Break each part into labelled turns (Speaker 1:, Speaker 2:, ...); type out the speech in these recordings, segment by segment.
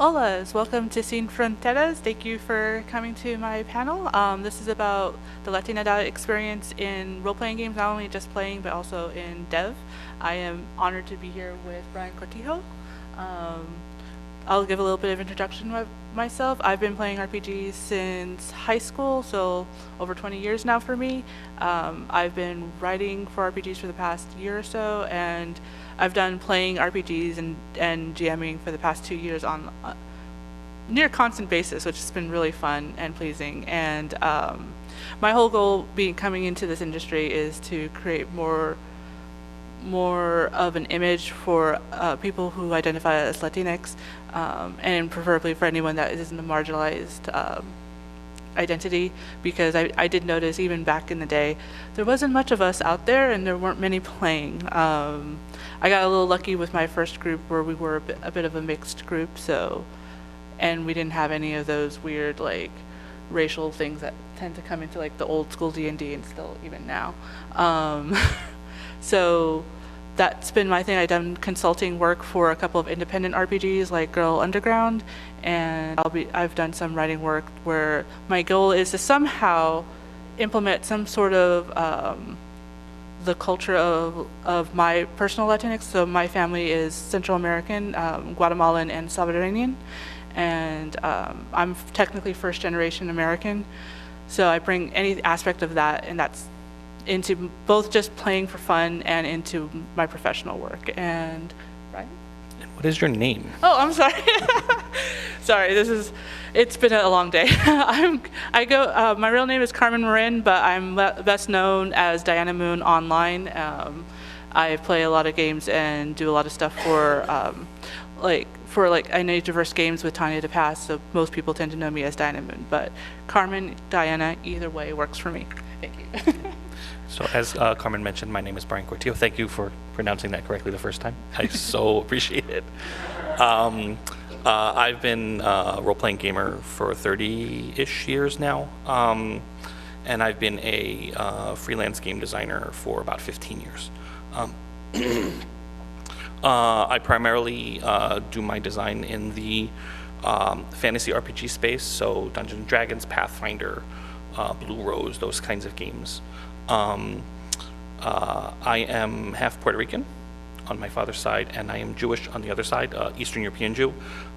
Speaker 1: Hola, welcome to Scene Fronteras. Thank you for coming to my panel. This is about the latinidad experience in role-playing games, not only just playing, but also in dev. I am honored to be here with Brian Cortijo. Um, I'll give a little bit of introduction of myself. I've been playing RPGs since high school, so over 20 years now for me. I've been writing for RPGs for the past year or so, and I've done playing RPGs and GMing for the past 2 years on near constant basis, which has been really fun and pleasing. And my whole goal coming into this industry is to create more of an image for people who identify as Latinx, and preferably for anyone that isn't a marginalized identity, because I did notice even back in the day there wasn't much of us out there and there weren't many playing. I got a little lucky with my first group where we were a bit of a mixed group, and we didn't have any of those weird like racial things that tend to come into like the old school D&D and still even now. So that's been my thing. I've done consulting work for a couple of independent RPGs like Girl Underground, and I've done some writing work where my goal is to somehow implement some sort of the culture of my personal Latinx. So my family is Central American, Guatemalan, and Salvadorian, and I'm technically first generation American. So I bring any aspect of that, and that's into both just playing for fun and into my professional work. And right?
Speaker 2: And what is your name?
Speaker 1: Oh, I'm sorry. Sorry, it's been a long day. My real name is Carmen Marin, but I'm best known as Diana Moon online. I play a lot of games and do a lot of stuff for I know diverse games with Tanya DePass, so most people tend to know me as Diana Moon, but Carmen, Diana, either way works for me. Thank you.
Speaker 2: So as Carmen mentioned, my name is Brian Cortijo. Thank you for pronouncing that correctly the first time. I so appreciate it. I've been a role-playing gamer for 30-ish years now, and I've been a freelance game designer for about 15 years. I primarily do my design in the fantasy RPG space, so Dungeons & Dragons, Pathfinder, Blue Rose, those kinds of games. I am half Puerto Rican on my father's side, and I am Jewish on the other side, Eastern European Jew.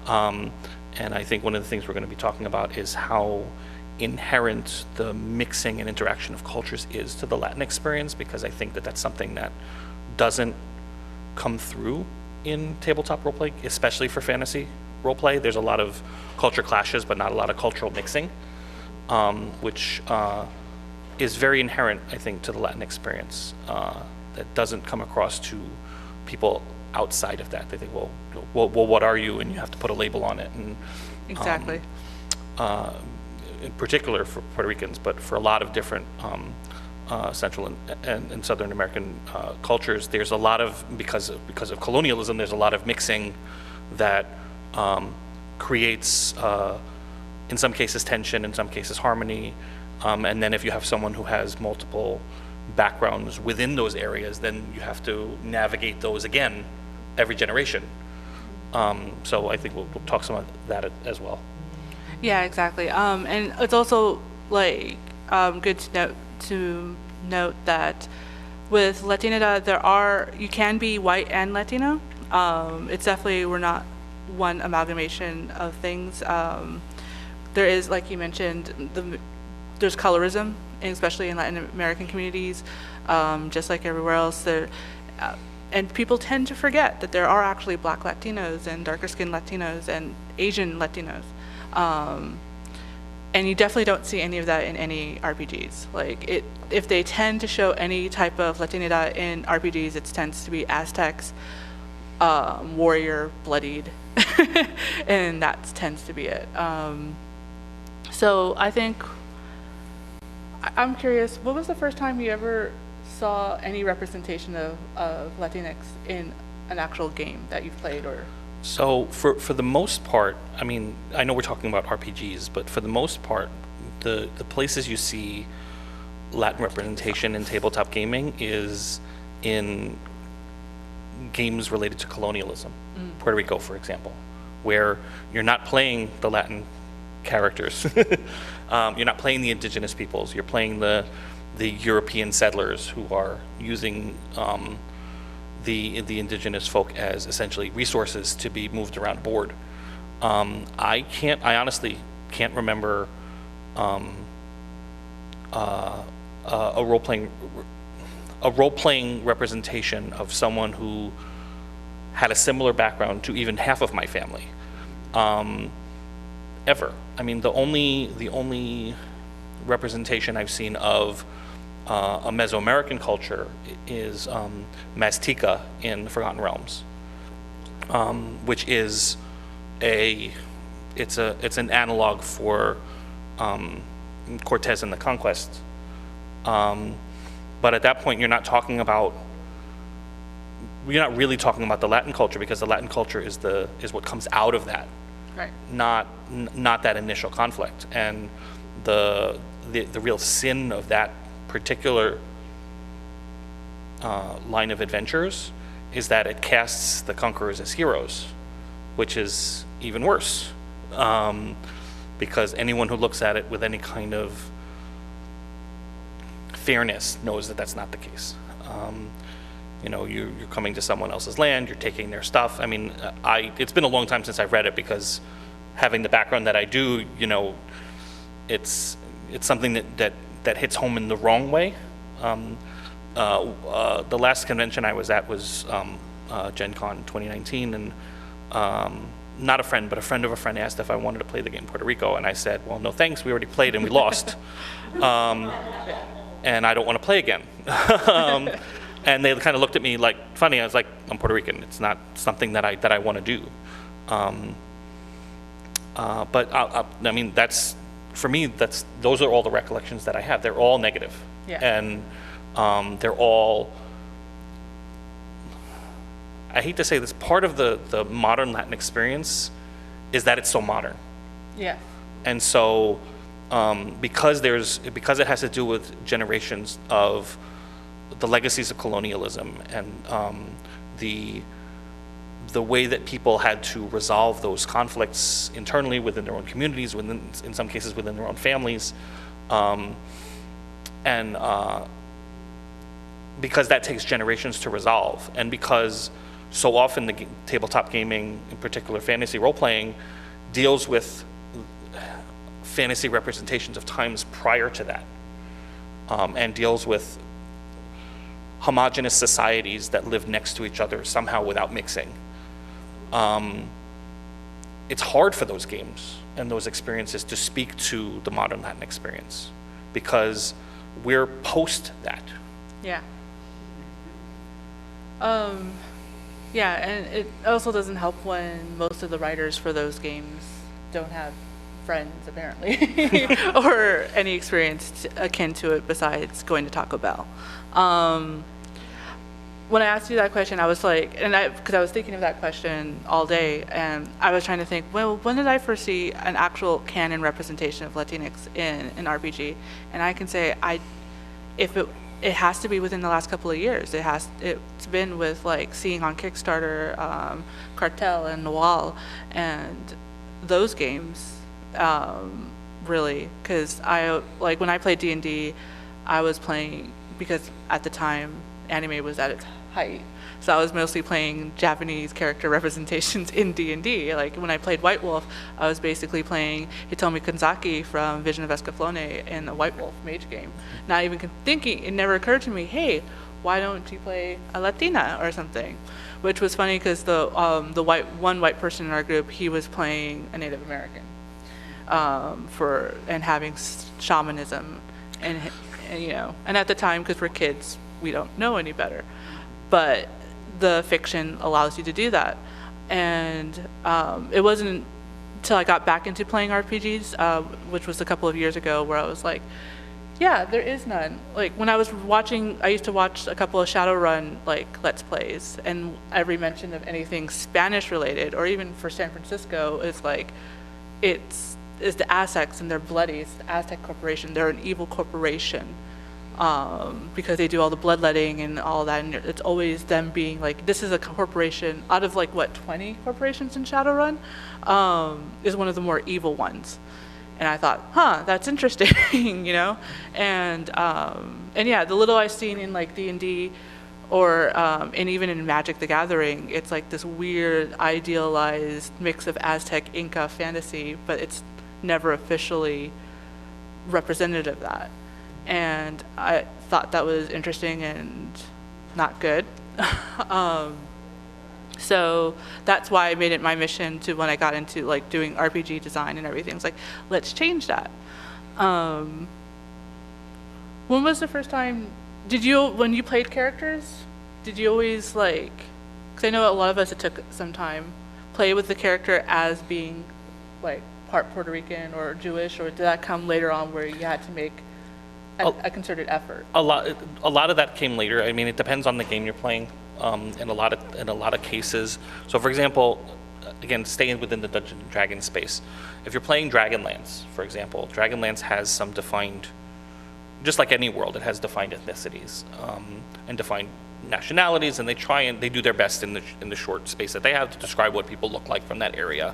Speaker 2: And I think one of the things we're going to be talking about is how inherent the mixing and interaction of cultures is to the Latin experience, because I think that that's something that doesn't come through in tabletop roleplay, especially for fantasy roleplay. There's a lot of culture clashes, but not a lot of cultural mixing, which is very inherent, I think, to the Latin experience, that doesn't come across to people outside of that. They think, well, what are you? And you have to put a label on it. And
Speaker 1: exactly.
Speaker 2: In particular for Puerto Ricans, but for a lot of different Central and Southern American cultures, there's a lot of, because of colonialism, there's a lot of mixing that creates, in some cases, tension, in some cases, harmony. And then if you have someone who has multiple backgrounds within those areas, then you have to navigate those again every generation. So I think we'll talk some of that as well.
Speaker 1: Yeah, exactly. And it's also like good to note that with Latinidad, you can be white and Latino. It's definitely, we're not one amalgamation of things. There is, like you mentioned, there's colorism, especially in Latin American communities, just like everywhere else. And people tend to forget that there are actually Black Latinos and darker skinned Latinos and Asian Latinos. And you definitely don't see any of that in any RPGs. If they tend to show any type of Latinidad in RPGs, it tends to be Aztecs, warrior, bloodied, and that tends to be it. So I think, I'm curious, what was the first time you ever saw any representation of Latinx in an actual game that you've played? Or
Speaker 2: so for the most part, I mean, I know we're talking about RPGs, but for the most part, the places you see Latin representation in tabletop gaming is in games related to colonialism. Puerto Rico, for example, where you're not playing the Latin characters. You're not playing the indigenous peoples. You're playing the European settlers who are using the indigenous folk as essentially resources to be moved around board. I honestly can't remember a role-playing representation of someone who had a similar background to even half of my family, ever. I mean, the only representation I've seen of a Mesoamerican culture is Mazteca in Forgotten Realms, which is it's an analog for Cortez and the Conquest. But at that point, you're not really talking about the Latin culture, because the Latin culture is what comes out of that,
Speaker 1: Right.
Speaker 2: not that initial conflict. And the real sin of that particular line of adventures is that it casts the conquerors as heroes, which is even worse, because anyone who looks at it with any kind of fairness knows that that's not the case. You're coming to someone else's land, you're taking their stuff. I mean, it's been a long time since I've read it, because having the background that I do, it's something that hits home in the wrong way. The last convention I was at was Gen Con 2019, and not a friend, but a friend of a friend asked if I wanted to play the game Puerto Rico, and I said, well, no thanks, we already played and we lost. And I don't want to play again. And they kind of looked at me like funny. I was like, I'm Puerto Rican. It's not something that I want to do. But I mean, for me, those are all the recollections that I have. They're all negative.
Speaker 1: Yeah.
Speaker 2: And they're all, I hate to say this, part of the modern Latin experience is that it's so modern.
Speaker 1: Yeah. And
Speaker 2: so because it has to do with generations of the legacies of colonialism and the way that people had to resolve those conflicts internally within their own communities, in some cases within their own families, and because that takes generations to resolve, and because so often the tabletop gaming, in particular fantasy role-playing, deals with fantasy representations of times prior to that, and deals with homogenous societies that live next to each other somehow without mixing. It's hard for those games and those experiences to speak to the modern Latin experience, because we're post that.
Speaker 1: Yeah. Yeah, and it also doesn't help when most of the writers for those games don't have friends, apparently, or any experience akin to it besides going to Taco Bell. When I asked you that question, I was like, because I was thinking of that question all day, and I was trying to think, well, when did I first see an actual canon representation of Latinx in an RPG? And I can say, it has to be within the last couple of years. It's been with like seeing on Kickstarter, Cartel and Noel, and those games, really, because when I played D&D, I was playing, because at the time anime was at its height, so I was mostly playing Japanese character representations in D&D. Like when I played White Wolf, I was basically playing Hitomi Kanzaki from Vision of Escaflowne in the White Wolf mage game. Not even thinking, it never occurred to me, hey, why don't you play a Latina or something? Which was funny, because the one white person in our group, he was playing a Native American, and having shamanism, and and at the time, because we're kids, we don't know any better, but the fiction allows you to do that. And it wasn't until I got back into playing RPGs, which was a couple of years ago, where I was like, yeah, there is none. Like when I used to watch a couple of Shadowrun Let's Plays, and every mention of anything Spanish related, or even for San Francisco, is like, it's the Aztecs and they're bloody. It's the Aztec corporation. They're an evil corporation. because they do all the bloodletting and all that, and it's always them being like, this is a corporation, out of like, what, 20 corporations in Shadowrun, is one of the more evil ones. And I thought, that's interesting, you know? And yeah, the little I've seen in like D&D or and even in Magic the Gathering, it's like this weird idealized mix of Aztec Inca fantasy, but it's never officially representative of that. And I thought that was interesting and not good. So that's why I made it my mission to, when I got into like doing RPG design and everything, it's like, let's change that. When was the first time, when you played characters, did you always like, because I know a lot of us, it took some time, play with the character as being like part Puerto Rican or Jewish, or did that come later on where you had to make a concerted effort? A
Speaker 2: lot of that came later. I mean, it depends on the game you're playing. In a lot of cases. So, for example, again, staying within the Dungeons and Dragons space, if you're playing Dragonlance, for example, Dragonlance has some defined, just like any world, it has defined ethnicities and defined nationalities, and they do their best in the short space that they have to describe what people look like from that area.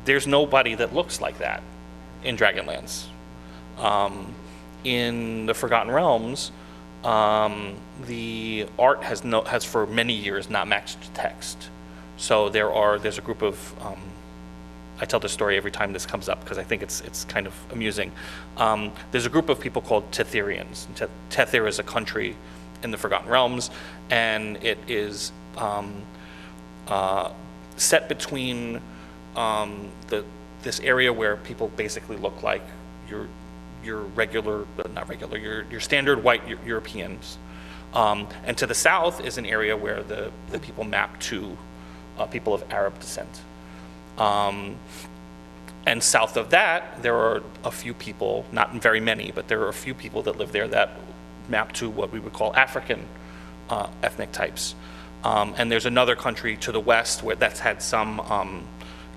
Speaker 2: There's nobody that looks like that in Dragonlance. In the Forgotten Realms, the art has for many years not matched text. So there's a group of, I tell this story every time this comes up because I think it's kind of amusing. There's a group of people called Tetherians. Tether is a country in the Forgotten Realms, and it is set between this area where people basically look like your standard white Europeans, and to the south is an area where the people map to people of Arab descent, and south of that there are a few people, not very many, but there are a few people that live there that map to what we would call African ethnic types, and there's another country to the west where that's had some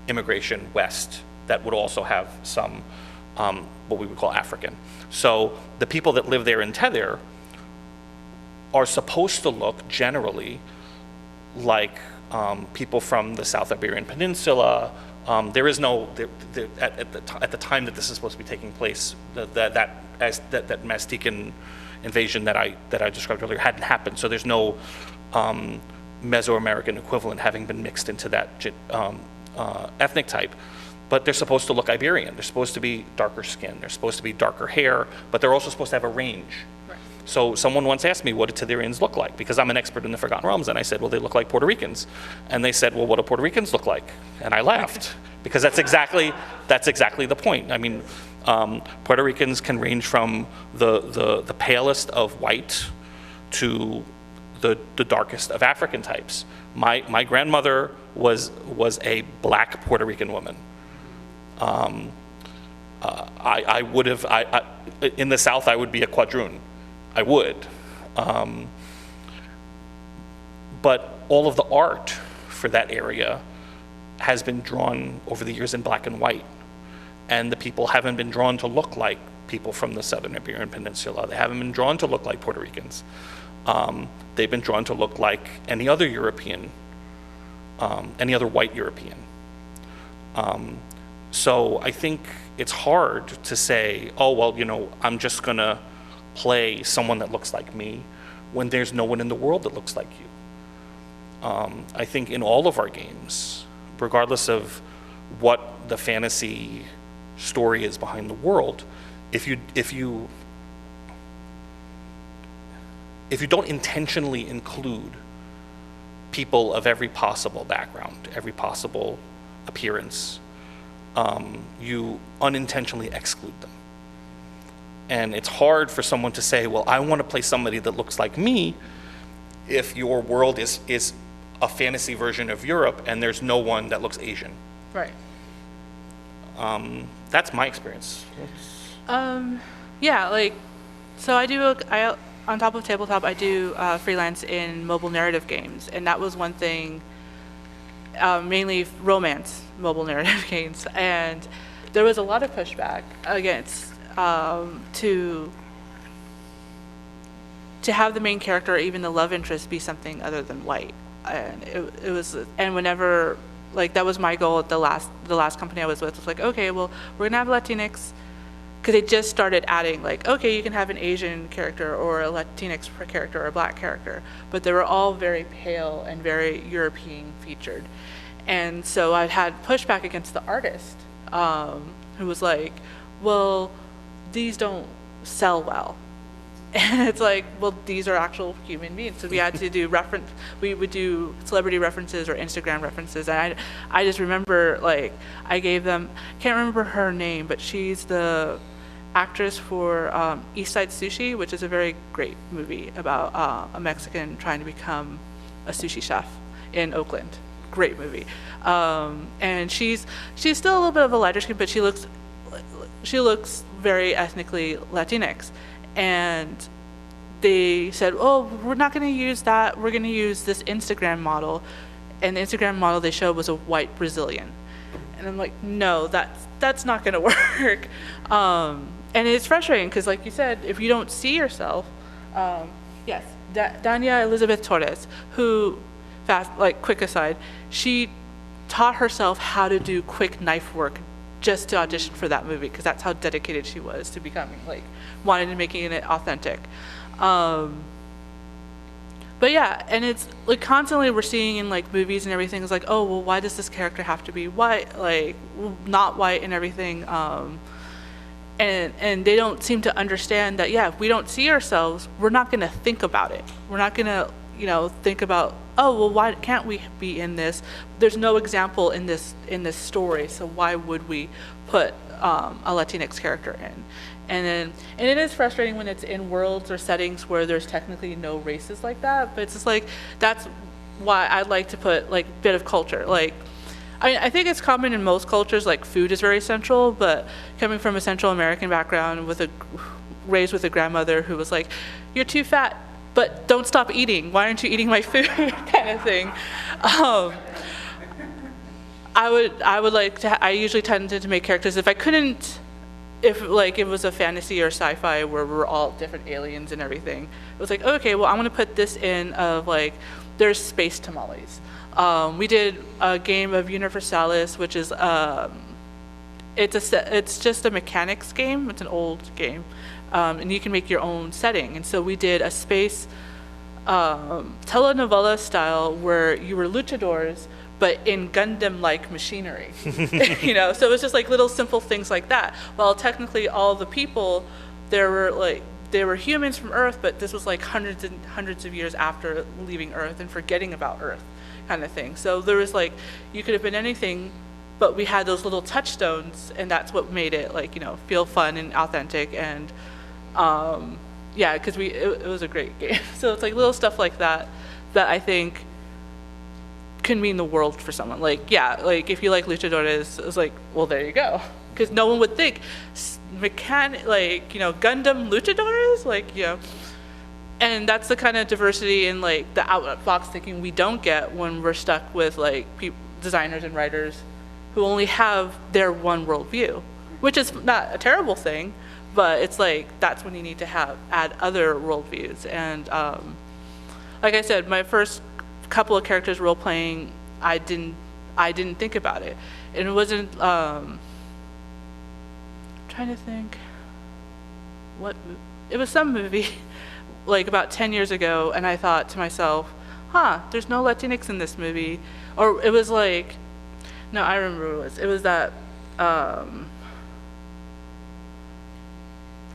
Speaker 2: immigration west that would also have some what we would call African. So the people that live there in Tether are supposed to look generally like people from the South Iberian Peninsula. There is no, at the time that this is supposed to be taking place, that Maztecan invasion that I described earlier hadn't happened. So there's no Mesoamerican equivalent having been mixed into that ethnic type. But they're supposed to look Iberian. They're supposed to be darker skin. They're supposed to be darker hair, but they're also supposed to have a range. Right. So someone once asked me, what do Tetherians look like? Because I'm an expert in the Forgotten Realms, and I said, well, they look like Puerto Ricans. And they said, well, what do Puerto Ricans look like? And I laughed, because that's exactly the point. I mean, Puerto Ricans can range from the palest of white to the darkest of African types. My grandmother was a black Puerto Rican woman. I would have, in the South, I would be a quadroon. I would. But all of the art for that area has been drawn over the years in black and white. And the people haven't been drawn to look like people from the Southern Iberian Peninsula. They haven't been drawn to look like Puerto Ricans. They've been drawn to look like any other European, any other white European. So I think it's hard to say, oh, well, you know, I'm just going to play someone that looks like me when there's no one in the world that looks like you. I think in all of our games, regardless of what the fantasy story is behind the world, if you don't intentionally include people of every possible background, every possible appearance, you unintentionally exclude them. And it's hard for someone to say, well, I want to play somebody that looks like me if your world is a fantasy version of Europe and there's no one that looks Asian.
Speaker 1: Right.
Speaker 2: That's my experience.
Speaker 1: Yeah, like, so on top of tabletop, I do freelance in mobile narrative games, and that was one thing, mainly romance mobile narrative games, and there was a lot of pushback against to have the main character or even the love interest be something other than white. And it was, and whenever, like, that was my goal at the last company I was with, was like, okay, well, we're gonna have Latinx, because they just started adding, like, okay, you can have an Asian character or a Latinx character or a black character, but they were all very pale and very European featured. And so I had pushback against the artist, who was like, well, these don't sell well. And it's like, well, these are actual human beings. So we had to do we would do celebrity references or Instagram references. And I just remember, like, I gave them, can't remember her name, but she's the actress for East Side Sushi, which is a very great movie about a Mexican trying to become a sushi chef in Oakland. Great movie. And she's still a little bit of a lighter skin, but she looks very ethnically Latinx. And they said, oh, we're not going to use that. We're going to use this Instagram model. And the Instagram model they showed was a white Brazilian. And I'm like, no, that's not going to work. And it's frustrating because, like you said, if you don't see yourself, yes, Dania Elizabeth Torres, who, quick aside, she taught herself how to do quick knife work just to audition for that movie, because that's how dedicated she was to becoming, like, wanting to making it authentic. But yeah, and it's like constantly we're seeing in, like, movies and everything, it's like, oh, well, why does this character have to be white, like, not white and everything, and they don't seem to understand that, yeah, if we don't see ourselves, we're not going to think about it. We're not going to, think about, oh, well, why can't we be in this? There's no example in this story, so why would we put a Latinx character in? And it is frustrating when it's in worlds or settings where there's technically no races like that, but it's just like, that's why I'd like to put, like, a bit of culture. Like, I think it's common in most cultures, like, food is very central, but coming from a Central American background, raised with a grandmother who was like, you're too fat, but don't stop eating. Why aren't you eating my food? kind of thing. I usually tended to make characters, if it was a fantasy or sci-fi where we're all different aliens and everything, it was like, okay, well, I'm gonna put this in of, like, there's space tamales. We did a game of Universalis, which is, it's just a mechanics game. It's an old game. And you can make your own setting. And so we did a space telenovela style where you were luchadors, but in Gundam-like machinery. So it was just like little simple things like that. Well, technically all the people, they were humans from Earth, but this was like hundreds and hundreds of years after leaving Earth and forgetting about Earth, kind of thing. So there was, like, you could have been anything, but we had those little touchstones, and that's what made it, like, feel fun and authentic. And yeah, because it was a great game. So it's like little stuff like that I think can mean the world for someone. Like, yeah, like, if you like luchadores, it's like, well, there you go. Because no one would think Gundam luchadores, like, and that's the kind of diversity and, like, the out-of-box thinking we don't get when we're stuck with, like, designers and writers who only have their one worldview, which is not a terrible thing, but it's like, that's when you need to add other worldviews. And like I said, my first couple of characters role playing, I didn't think about it, and it wasn't. Trying to think, it was some movie, like, about 10 years ago, and I thought to myself, there's no Latinx in this movie, or it was like, no, I remember what it was. It was that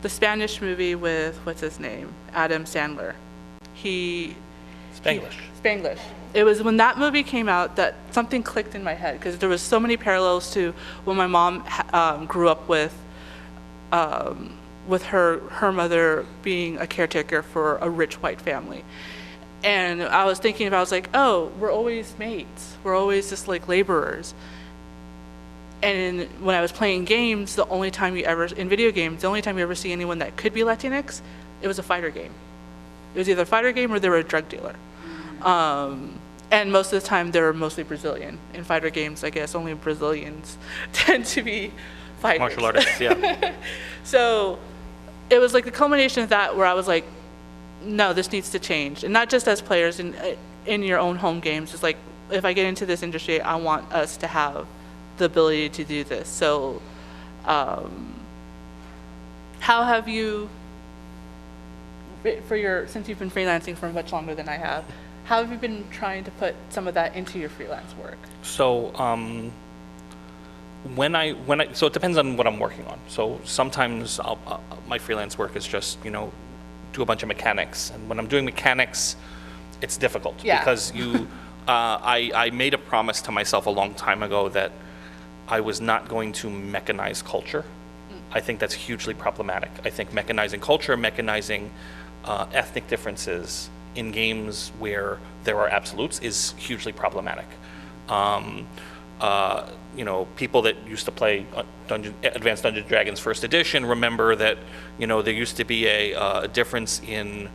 Speaker 1: the Spanish movie with, what's his name, Adam Sandler. Spanglish. It was when that movie came out that something clicked in my head, because there was so many parallels to when my mom grew up with her mother being a caretaker for a rich white family. And I was thinking about, I was like, oh, we're always mates. We're always just like laborers. And when I was playing games, in video games, the only time you ever see anyone that could be Latinx, it was a fighter game. It was either a fighter game or they were a drug dealer. And most of the time, they were mostly Brazilian. In fighter games, I guess only Brazilians tend to be fighters.
Speaker 2: Martial artists, yeah.
Speaker 1: So it was like the culmination of that where I was like, no, this needs to change. And not just as players in your own home games. It's like, if I get into this industry, I want us to have the ability to do this. So how have you, since you've been freelancing for much longer than I have, how have you been trying to put some of that into your freelance work?
Speaker 2: So so it depends on what I'm working on. So sometimes my freelance work is just, do a bunch of mechanics. And when I'm doing mechanics, it's difficult because I made a promise to myself a long time ago that I was not going to mechanize culture. I think that's hugely problematic. I think mechanizing culture, mechanizing ethnic differences in games where there are absolutes is hugely problematic. People that used to play Advanced Dungeons & Dragons First Edition remember that, there used to be a difference in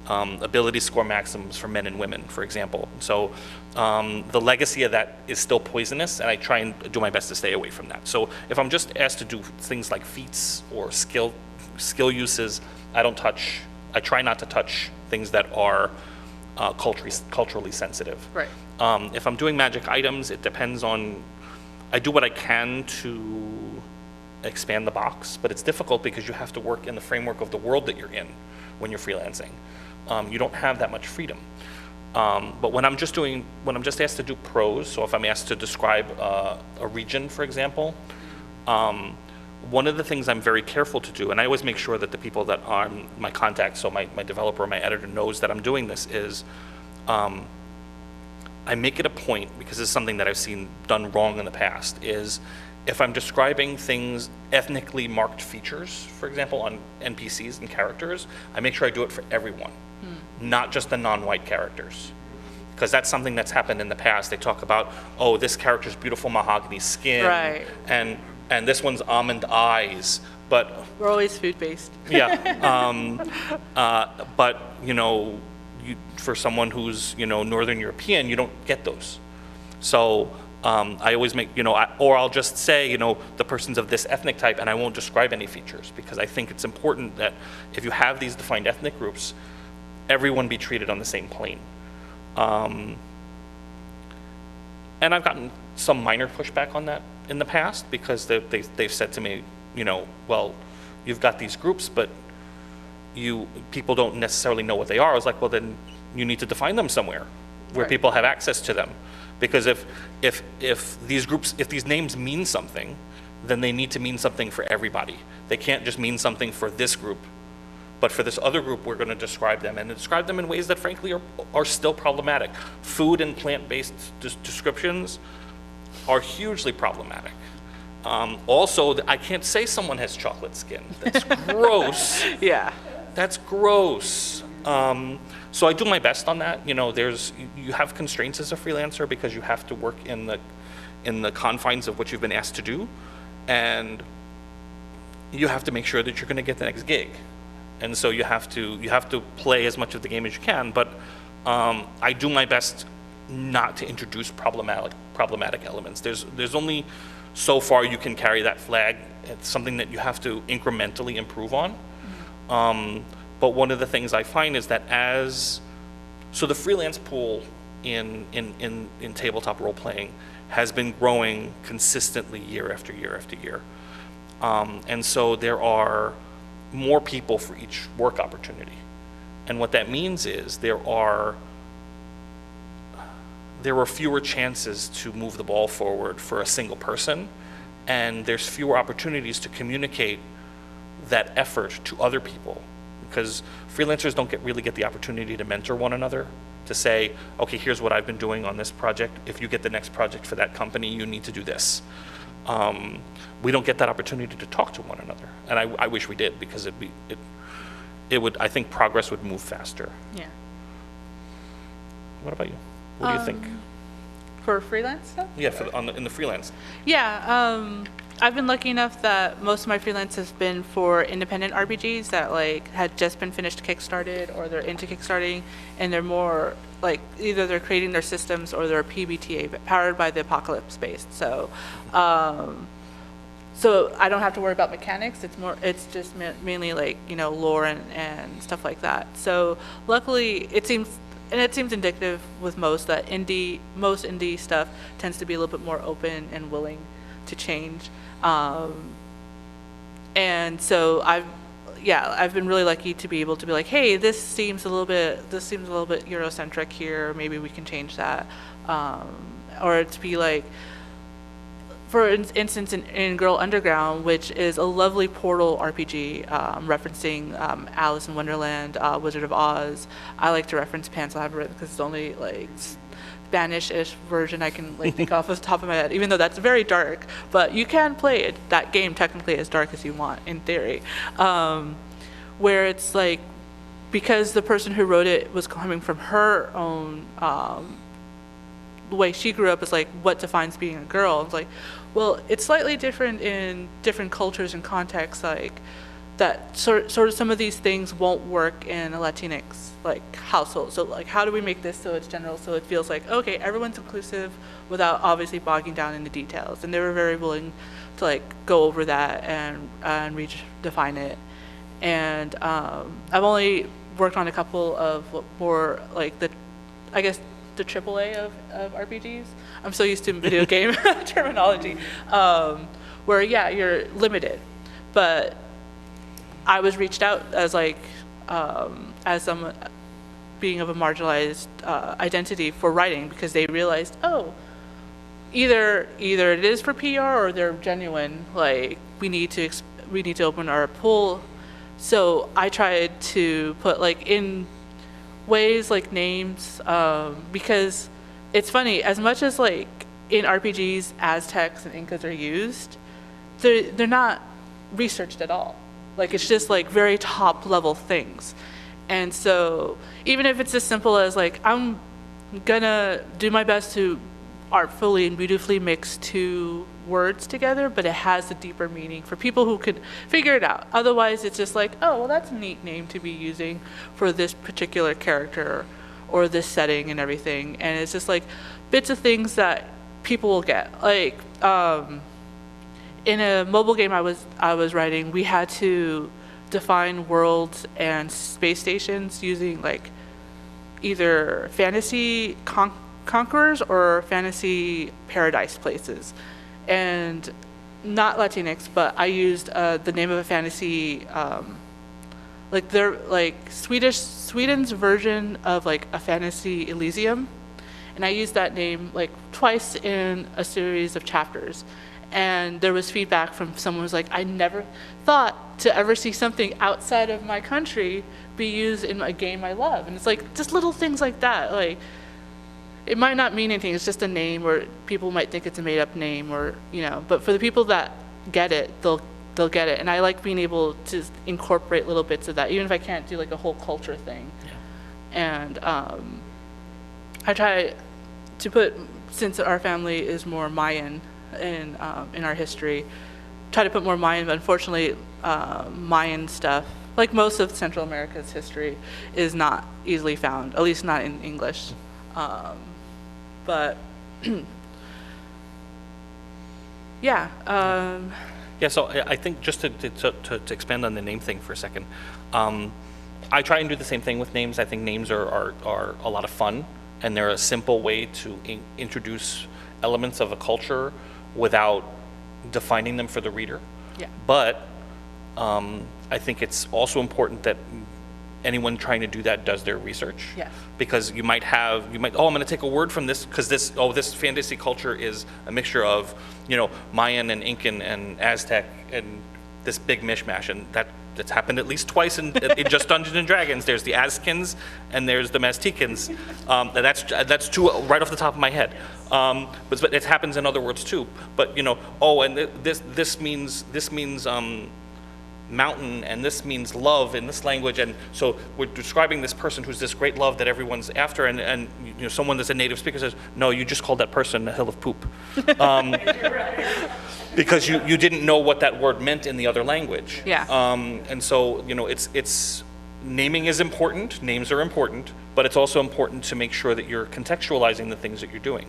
Speaker 2: ability score maximums for men and women, for example. So the legacy of that is still poisonous, and I try and do my best to stay away from that. So if I'm just asked to do things like feats or skill uses, I try not to touch things that are culturally sensitive.
Speaker 1: Right.
Speaker 2: If I'm doing magic items, it depends on, I do what I can to expand the box, but it's difficult because you have to work in the framework of the world that you're in when you're freelancing. You don't have that much freedom. But when I'm just asked to do prose, so if I'm asked to describe a region, for example, one of the things I'm very careful to do, and I always make sure that the people that are my contacts, so my developer or my editor knows that I'm doing this, is I make it a point, because this is something that I've seen done wrong in the past, is if I'm describing things, ethnically marked features, for example, on NPCs and characters, I make sure I do it for everyone, not just the non-white characters. Because that's something that's happened in the past. They talk about, oh, this character's beautiful mahogany skin,
Speaker 1: right,
Speaker 2: and this one's almond eyes, but...
Speaker 1: We're always food-based.
Speaker 2: Yeah, but, for someone who's, Northern European, you don't get those. So I always make, or I'll just say, the person's of this ethnic type, and I won't describe any features, because I think it's important that if you have these defined ethnic groups, everyone be treated on the same plane. And I've gotten some minor pushback on that in the past, because they've said to me, well, you've got these groups, but people don't necessarily know what they are. I was like, well, then you need to define them somewhere where
Speaker 1: right,
Speaker 2: people have access to them. Because if these names mean something, then they need to mean something for everybody. They can't just mean something for this group. But for this other group, we're going to describe them, and describe them in ways that, frankly, are still problematic. Food and plant-based descriptions are hugely problematic. Also, I can't say someone has chocolate skin. That's gross.
Speaker 1: Yeah.
Speaker 2: That's gross. So I do my best on that. You have constraints as a freelancer because you have to work in the confines of what you've been asked to do, and you have to make sure that you're going to get the next gig. And so you have to play as much of the game as you can. But I do my best not to introduce problematic elements. There's only so far you can carry that flag. It's something that you have to incrementally improve on. But one of the things I find is that so the freelance pool in tabletop role playing has been growing consistently year after year after year. And so there are more people for each work opportunity. And what that means is there are fewer chances to move the ball forward for a single person, and there's fewer opportunities to communicate that effort to other people, because freelancers don't really get the opportunity to mentor one another, to say, okay, here's what I've been doing on this project. If you get the next project for that company, you need to do this. We don't get that opportunity to talk to one another, and I wish we did, because I think progress would move faster.
Speaker 1: Yeah.
Speaker 2: What about you? What do you think?
Speaker 1: For freelance stuff?
Speaker 2: Yeah, in the freelance.
Speaker 1: Yeah, I've been lucky enough that most of my freelance has been for independent RPGs that had just been finished Kickstarted, or they're into Kickstarting, and they're more either they're creating their systems or they're PBTA, but powered by the apocalypse based. So so I don't have to worry about mechanics. It's just mainly like, lore and stuff like that. So luckily it seems indicative with most that most indie stuff tends to be a little bit more open and willing to change. And so I've been really lucky to be able to be like, hey, this seems a little bit Eurocentric here. Maybe we can change that. Or to be like, for instance, in Girl Underground, which is a lovely portal RPG referencing Alice in Wonderland, Wizard of Oz. I like to reference Pan's Labyrinth because it's the only like Spanish-ish version I can like think off the top of my head, even though that's very dark. But you can play that game technically as dark as you want, in theory. Where it's like, because the person who wrote it was coming from her own the way she grew up is like what defines being a girl. It's like, well, it's slightly different in different cultures and contexts, like that sort of some of these things won't work in a Latinx like household. So like, how do we make this so it's general, so it feels like, okay, everyone's inclusive without obviously bogging down in the details. And they were very willing to like go over that and redefine it. And I've only worked on a couple of more like the AAA of RPGs. I'm so used to video game terminology, where you're limited. But I was reached out as like as someone being of a marginalized identity for writing, because they realized, oh, either it is for PR or they're genuine. Like we need to open our pool. So I tried to put like in ways like names, because it's funny, as much as like in RPGs Aztecs and Incas are used, they're not researched at all. Like it's just like very top level things. And so even if it's as simple as like, I'm gonna do my best to artfully and beautifully mix two words together, but it has a deeper meaning for people who could figure it out. Otherwise it's just like, oh, well, that's a neat name to be using for this particular character or this setting and everything. And it's just like bits of things that people will get. Like in a mobile game I was writing, we had to define worlds and space stations using like either fantasy conquerors or fantasy paradise places. And not Latinx, but I used the name of a fantasy, like they're like Sweden's version of like a fantasy Elysium, and I used that name like twice in a series of chapters. And there was feedback from someone who was like, I never thought to ever see something outside of my country be used in a game I love. And it's like just little things like that. Like it might not mean anything, it's just a name, or people might think it's a made up name, or but for the people that get it, they'll get it. And I like being able to incorporate little bits of that, even if I can't do like a whole culture thing. Yeah. And I try to put, since our family is more Mayan in our history, try to put more Mayan, but unfortunately Mayan stuff, like most of Central America's history, is not easily found, at least not in English. But yeah.
Speaker 2: Yeah, so I think just to expand on the name thing for a second, I try and do the same thing with names. I think names are a lot of fun, and they're a simple way to introduce elements of a culture without defining them for the reader.
Speaker 1: Yeah.
Speaker 2: But I think it's also important that anyone trying to do that does their research.
Speaker 1: Yes.
Speaker 2: Because you might, I'm going to take a word from this because this fantasy culture is a mixture of, Mayan and Incan and Aztec and this big mishmash, and that's happened at least twice in just Dungeons and Dragons. There's the Azkins and there's the Maztecans. And that's two right off the top of my head. But it happens in other words too. But and this means mountain, and this means love in this language, and so we're describing this person who's this great love that everyone's after, and someone that's a native speaker says, no, you just called that person a hill of poop. Because you didn't know what that word meant in the other language.
Speaker 1: Yeah.
Speaker 2: And so it's naming is important, names are important, but it's also important to make sure that you're contextualizing the things that you're doing.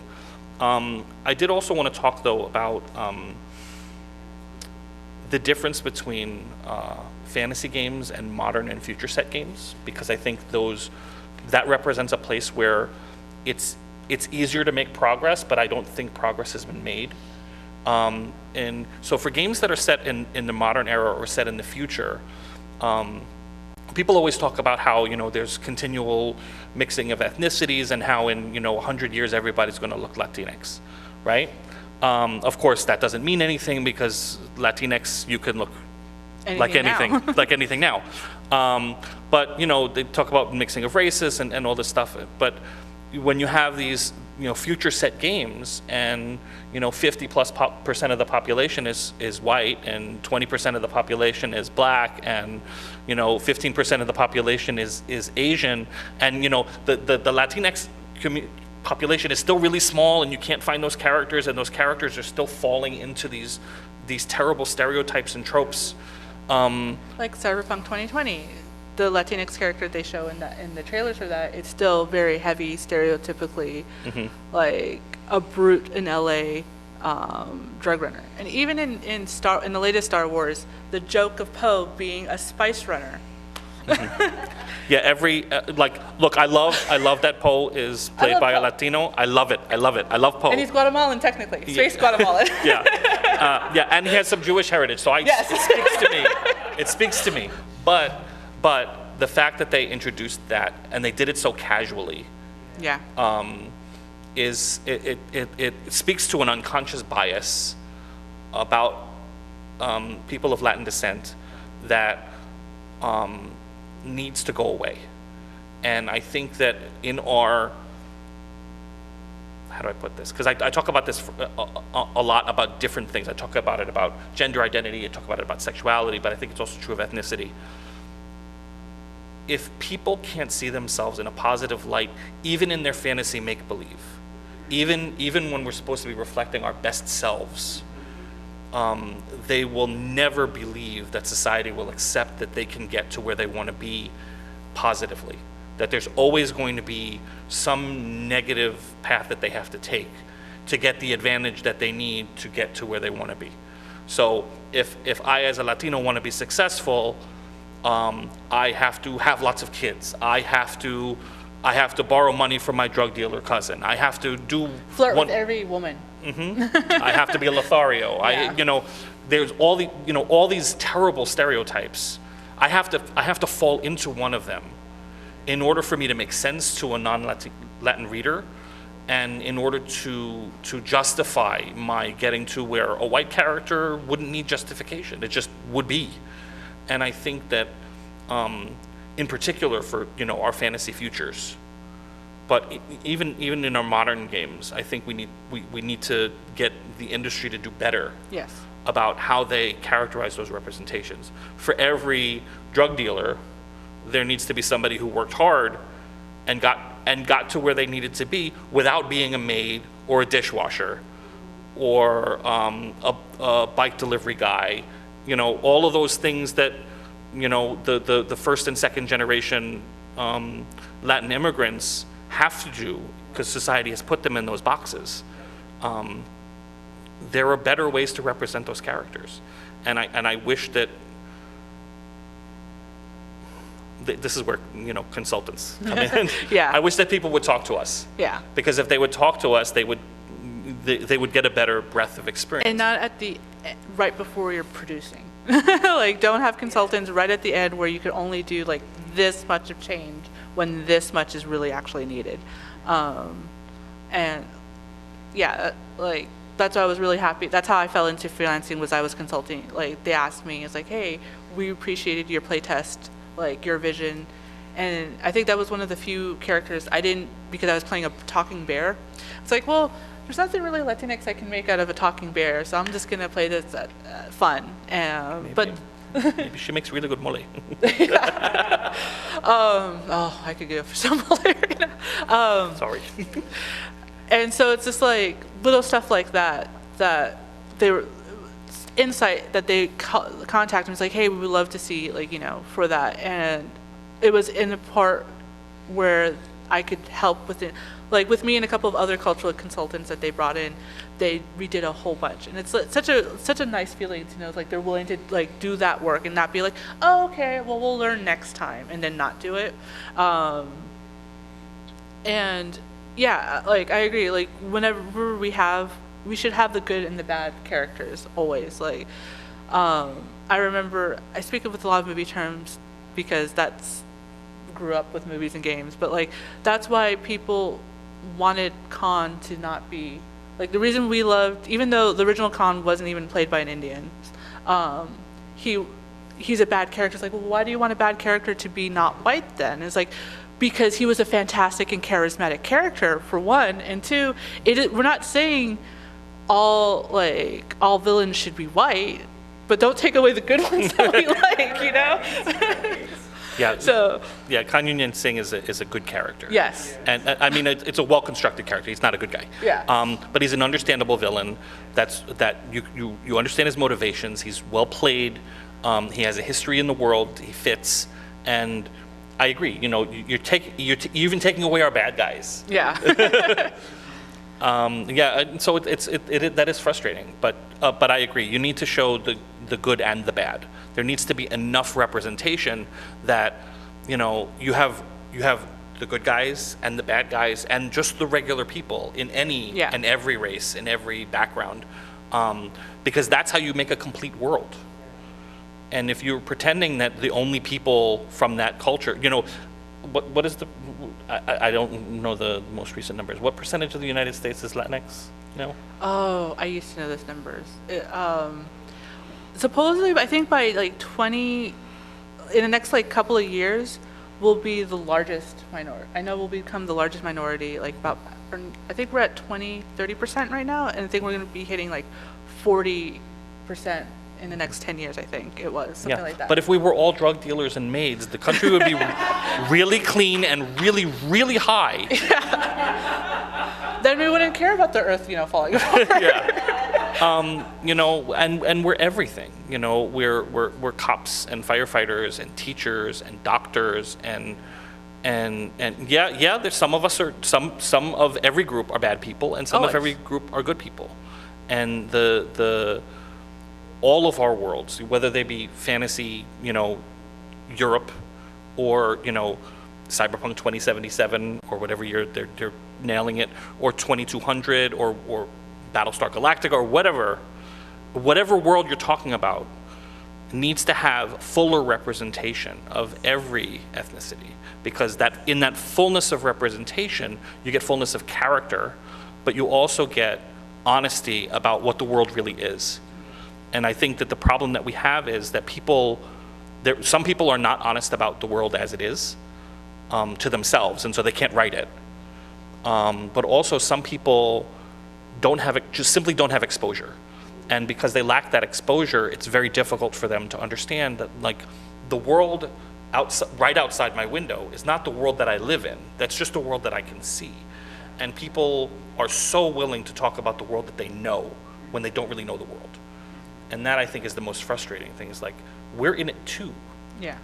Speaker 2: I did also want to talk though about the difference between fantasy games and modern and future set games, because I think that represents a place where it's easier to make progress, but I don't think progress has been made. And so for games that are set in the modern era or set in the future, people always talk about how, there's continual mixing of ethnicities and how in, 100 years everybody's going to look Latinx, right? Of course, that doesn't mean anything, because Latinx, you can look like anything now. But, they talk about mixing of races and all this stuff. But when you have these, future set games and, 50+% of the population is white and 20% of the population is black and, 15% of the population is Asian, and, the Latinx population is still really small and you can't find those characters, and those characters are still falling into these terrible stereotypes and tropes.
Speaker 1: Like Cyberpunk 2020, the Latinx character they show in the trailers for that, it's still very heavy stereotypically, like a brute in LA drug runner. And even in the latest Star Wars, the joke of Poe being a spice runner.
Speaker 2: Yeah, look, I love that Poe is played by a Latino. I love it. I love Poe.
Speaker 1: And he's Guatemalan technically, space Guatemalan.
Speaker 2: Yeah, and he has some Jewish heritage, so
Speaker 1: yes.
Speaker 2: It speaks to me. But the fact that they introduced that and they did it so casually, it speaks to an unconscious bias about people of Latin descent that needs to go away. And I think that in our, how do I put this? Because I talk about this a lot about different things. I talk about it about gender identity, I talk about it about sexuality, but I think it's also true of ethnicity. If people can't see themselves in a positive light, even in their fantasy make-believe, even when we're supposed to be reflecting our best selves, they will never believe that society will accept that they can get to where they want to be positively. That there's always going to be some negative path that they have to take to get the advantage that they need to get to where they want to be. So if I, as a Latino, want to be successful, I have to have lots of kids. I have to borrow money from my drug dealer cousin. I have to
Speaker 1: flirt with every woman.
Speaker 2: I have to be a Lothario. There's all these terrible stereotypes. I have to fall into one of them in order for me to make sense to a non-Latin reader, and in order to justify my getting to where a white character wouldn't need justification. It just would be. And I think that, in particular for our fantasy futures, but even in our modern games, I think we need to get the industry to do better.
Speaker 1: Yes.
Speaker 2: About how they characterize those representations. For every drug dealer, there needs to be somebody who worked hard and got to where they needed to be without being a maid or a dishwasher or a bike delivery guy. All of those things that the first and second generation Latin immigrants have to do because society has put them in those boxes. There are better ways to represent those characters, and I wish that this is where consultants come in.
Speaker 1: Yeah.
Speaker 2: I wish that people would talk to us.
Speaker 1: Yeah.
Speaker 2: Because if they would talk to us, they would get a better breadth of experience.
Speaker 1: And not right before you're producing. Like, don't have consultants right at the end where you can only do like this much of change when this much is really actually needed. And yeah, like that's why I was really happy. That's how I fell into freelancing, was I was consulting. Like, they asked me, it's like, hey, we appreciated your playtest, like your vision. And I think that was one of the few characters I didn't, because I was playing a talking bear. It's like, well, there's nothing really Latinx I can make out of a talking bear, so I'm just gonna play this fun.
Speaker 2: Maybe she makes really good mole.
Speaker 1: I could go for some mole.
Speaker 2: Sorry.
Speaker 1: And so it's just like little stuff like that they were insight that they contact me. It's like, hey, we would love to see for that. And it was in a part where I could help with it. like with me and a couple of other cultural consultants that they brought in, they redid a whole bunch, and it's like such a nice feeling to know like they're willing to like do that work and not be like, oh, okay, well we'll learn next time, and then not do it. And yeah, like I agree. Like whenever we should have the good and the bad characters always. Like I remember I speak with a lot of movie terms because grew up with movies and games, but like that's why people wanted Khan to not be like the reason we loved, even though the original Khan wasn't even played by an Indian, he's a bad character. It's like, well, why do you want a bad character to be not white then? It's like, because he was a fantastic and charismatic character for one, and two, we're not saying all villains should be white, but don't take away the good ones that we like, you know?
Speaker 2: Yeah.
Speaker 1: So
Speaker 2: yeah, Khan Yun Singh is a good character.
Speaker 1: Yes.
Speaker 2: And I mean, it's a well-constructed character. He's not a good guy.
Speaker 1: Yeah.
Speaker 2: But he's an understandable villain. that you understand his motivations. He's well played. He has a history in the world. He fits. And I agree. You know, you're even taking away our bad guys.
Speaker 1: Yeah.
Speaker 2: Yeah. So that is frustrating. But I agree. You need to show the good and the bad. There needs to be enough representation that, you know, you have the good guys and the bad guys and just the regular people in any and every race, in every background, because that's how you make a complete world. And if you're pretending that the only people from that culture, you know, what is I don't know the most recent numbers. What percentage of the United States is Latinx? You know? Oh,
Speaker 1: I used to know those numbers. Supposedly, I think by like in the next like couple of years, we'll be the largest minority. I know we'll become the largest minority, like I think we're at 30% right now, and I think we're going to be hitting like 40% in the next 10 years, I think it was, something like that.
Speaker 2: But if we were all drug dealers and maids, the country would be really clean and really, really high.
Speaker 1: Yeah. Then we wouldn't care about the earth, you know, falling apart.
Speaker 2: Yeah. You know, and we're everything. You know, we're cops and firefighters and teachers and doctors and there's some of us are some of every group are bad people and some of every group are good people, and the all of our worlds, whether they be fantasy, you know, Europe, or, you know, Cyberpunk 2077 or whatever year they're nailing it, or 2200 or Battlestar Galactica or whatever world you're talking about needs to have fuller representation of every ethnicity, because in that fullness of representation, you get fullness of character, but you also get honesty about what the world really is. And I think that the problem that we have is that some people are not honest about the world as it is to themselves, and so they can't write it. But also some people simply don't have exposure. And because they lack that exposure, it's very difficult for them to understand that, like, the world right outside my window is not the world that I live in. That's just the world that I can see. And people are so willing to talk about the world that they know when they don't really know the world. And that, I think, is the most frustrating thing, is like, we're in it too.
Speaker 1: Yeah.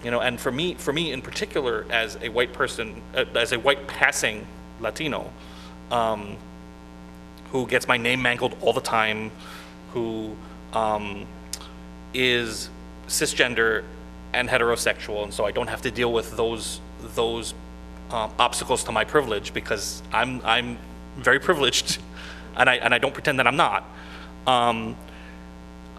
Speaker 2: You know, and for me in particular, as a white person, as a white passing Latino, who gets my name mangled all the time, who is cisgender and heterosexual, and so I don't have to deal with those obstacles to my privilege, because I'm very privileged, and I don't pretend that I'm not.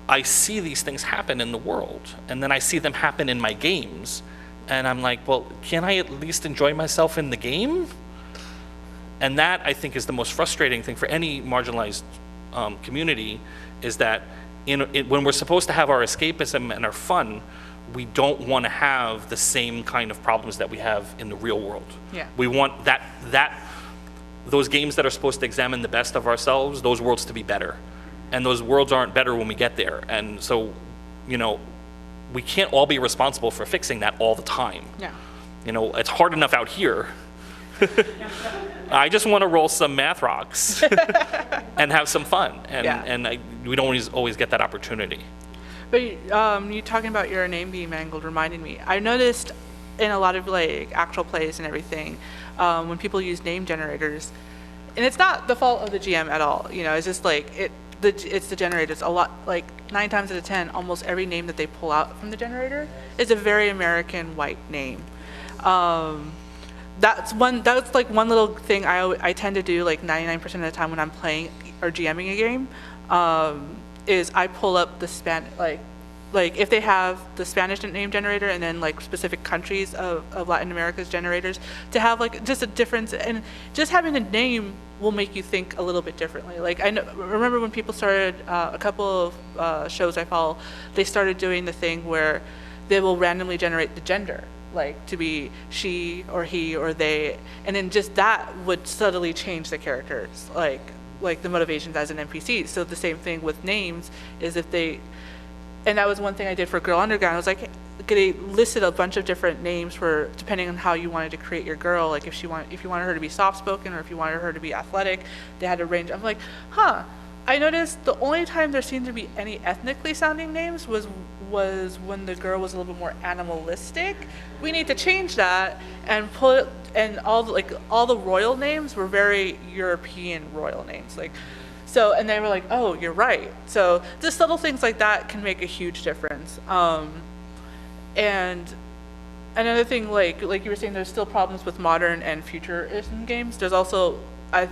Speaker 2: I see these things happen in the world, and then I see them happen in my games, and I'm like, well, can I at least enjoy myself in the game? And that, I think, is the most frustrating thing for any marginalized community, is that when we're supposed to have our escapism and our fun, we don't want to have the same kind of problems that we have in the real world.
Speaker 1: Yeah.
Speaker 2: We want those games that are supposed to examine the best of ourselves, those worlds to be better. And those worlds aren't better when we get there. And so, you know, we can't all be responsible for fixing that all the time.
Speaker 1: Yeah.
Speaker 2: You know, it's hard enough out here. I just want to roll some math rocks and have some fun. And we don't always get that opportunity.
Speaker 1: But you talking about your name being mangled reminded me. I noticed in a lot of like actual plays and everything, when people use name generators, and it's not the fault of the GM at all, you know, it's just like it's the generators. A lot, like 9 times out of 10, almost every name that they pull out from the generator is a very American white name. That's like one little thing I tend to do like 99% of the time when I'm playing or GMing a game, is I pull up the like if they have the Spanish name generator and then like specific countries of Latin America's generators, to have like just a difference, and just having a name will make you think a little bit differently. Like remember when people started, a couple of shows I follow, they started doing the thing where they will randomly generate the gender, like to be she or he or they, and then just that would subtly change the characters, like the motivations as an NPC. So the same thing with names is if they, and that was one thing I did for Girl Underground. I was like, they listed a bunch of different names for depending on how you wanted to create your girl. Like if you wanted her to be soft spoken or if you wanted her to be athletic, they had a range. I'm like, I noticed the only time there seemed to be any ethnically sounding names was when the girl was a little bit more animalistic. We need to change that and put, and all the royal names were very European royal names, like. So, and they were like, oh, you're right. So just little things like that can make a huge difference. And another thing, like you were saying, there's still problems with modern and futurism games. There's also, I'm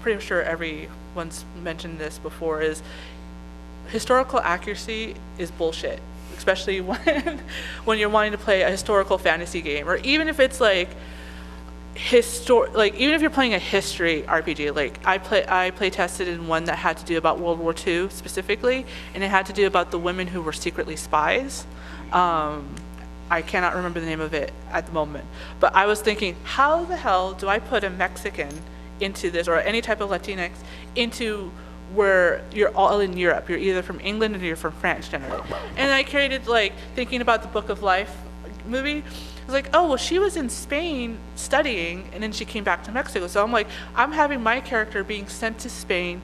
Speaker 1: pretty sure everyone's mentioned this before, is historical accuracy is bullshit, especially when you're wanting to play a historical fantasy game, or even if it's like, even if you're playing a history RPG, like I play tested in one that had to do about World War II specifically, and it had to do about the women who were secretly spies. I cannot remember the name of it at the moment, but I was thinking, how the hell do I put a Mexican into this, or any type of Latinx into where you're all in Europe? You're either from England or you're from France generally. And I created, like, thinking about the Book of Life movie. I was like, oh, well, she was in Spain studying, and then she came back to Mexico. So I'm like, I'm having my character being sent to Spain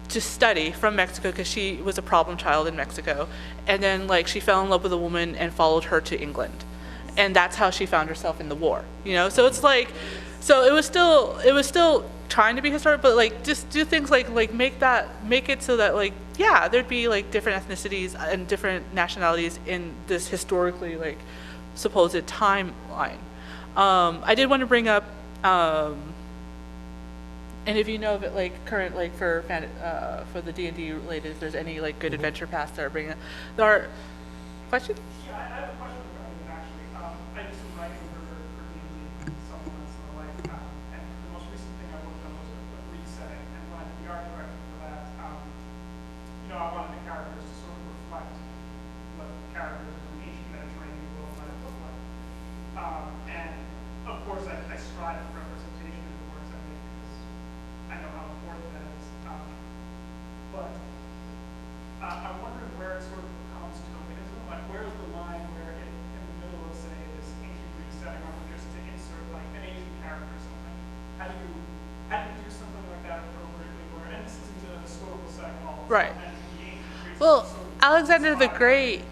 Speaker 1: to study from Mexico because she was a problem child in Mexico. And then, like, she fell in love with a woman and followed her to England. And that's how she found herself in the war, you know? So it's like, so it was still trying to be historic, but, like, just do things like make it so that, like, yeah, there'd be, like, different ethnicities and different nationalities in this historically, like, supposed timeline. I did want to bring up, and if you know of it, like current, like for the D&D related, if there's any like good adventure paths that are bringing up, there are questions.
Speaker 3: Yeah, I have a question regarding it actually. I did some writing for D&D supplements and the like, and the most recent thing I worked on was a resetting, and when I did the art direction for that, I wanted the characters to sort of reflect what characters in the ancient Mediterranean world might have looked like. And of course, I strive for representation in the works I make because I know how important that is. But I'm wondering where it sort of becomes tokenism. Like, where's the line where in the middle of, say, this ancient Greek setting, or just to insert like an Asian character or something? How do you do something like that appropriately? And this isn't a historical setting at all.
Speaker 1: Right. Well, Alexander the Great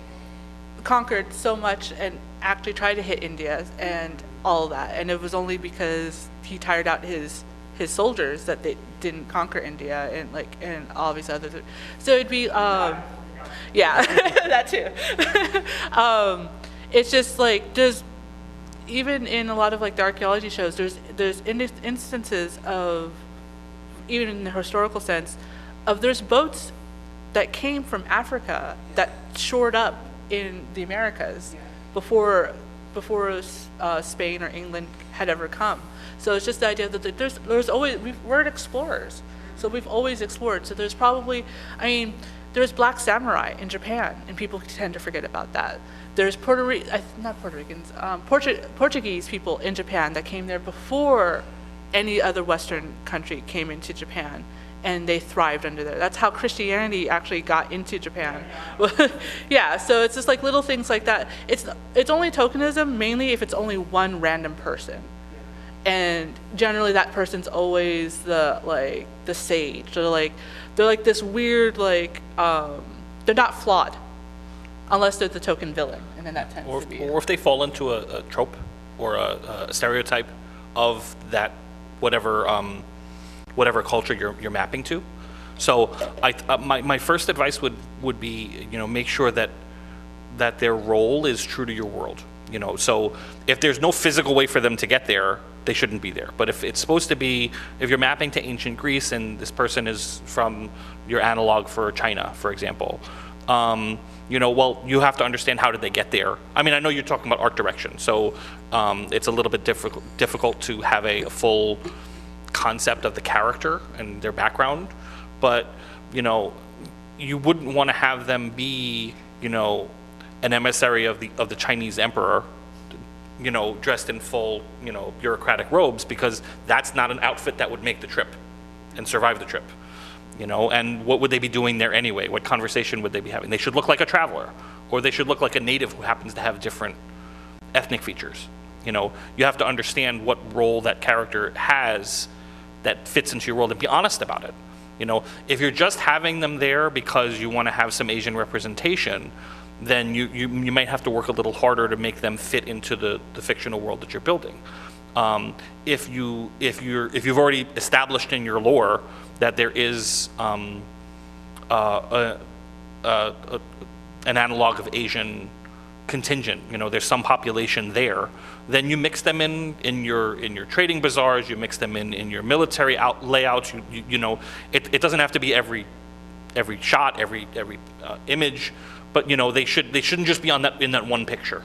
Speaker 1: conquered so much and actually tried to hit India and all that, and it was only because he tired out his soldiers that they didn't conquer India and all these other things. So it'd be yeah, that too. It's just like there's, even in a lot of like the archaeology shows, there's instances of, even in the historical sense, of there's boats that came from Africa that shored up in the Americas before Spain or England had ever come. So it's just the idea that there's always, we're explorers, so we've always explored. So there's probably, there's black samurai in Japan, and people tend to forget about that. There's Portuguese people in Japan that came there before any other Western country came into Japan, and they thrived under there. That's how Christianity actually got into Japan. Yeah, so it's just like little things like that. It's only tokenism mainly if it's only one random person, and generally that person's always the sage. They're like this weird, like they're not flawed. unless they're the token villain, and then that tends to be.
Speaker 2: Or if they fall into a trope or a stereotype of that whatever culture you're mapping to. So my first advice would be, make sure that their role is true to your world. So if there's no physical way for them to get there, they shouldn't be there. But if it's supposed to be, if you're mapping to ancient Greece and this person is from your analog for China, for example, well, you have to understand how did they get there. I mean, I know you're talking about art direction, so it's a little bit difficult to have a full concept of the character and their background, but you wouldn't want to have them be an emissary of the Chinese emperor, dressed in full bureaucratic robes, because that's not an outfit that would make the trip and survive the trip. And what would they be doing there anyway? What conversation would they be having? They should look like a traveler, or they should look like a native who happens to have different ethnic features. You have to understand what role that character has that fits into your world and be honest about it. If you're just having them there because you want to have some Asian representation, then you might have to work a little harder to make them fit into the fictional world that you're building. If you've already established in your lore that there is an analog of Asian contingent, there's some population there, then you mix them in your trading bazaars, you mix them in your military layouts. It doesn't have to be every shot, every image, but they shouldn't just be in that one picture.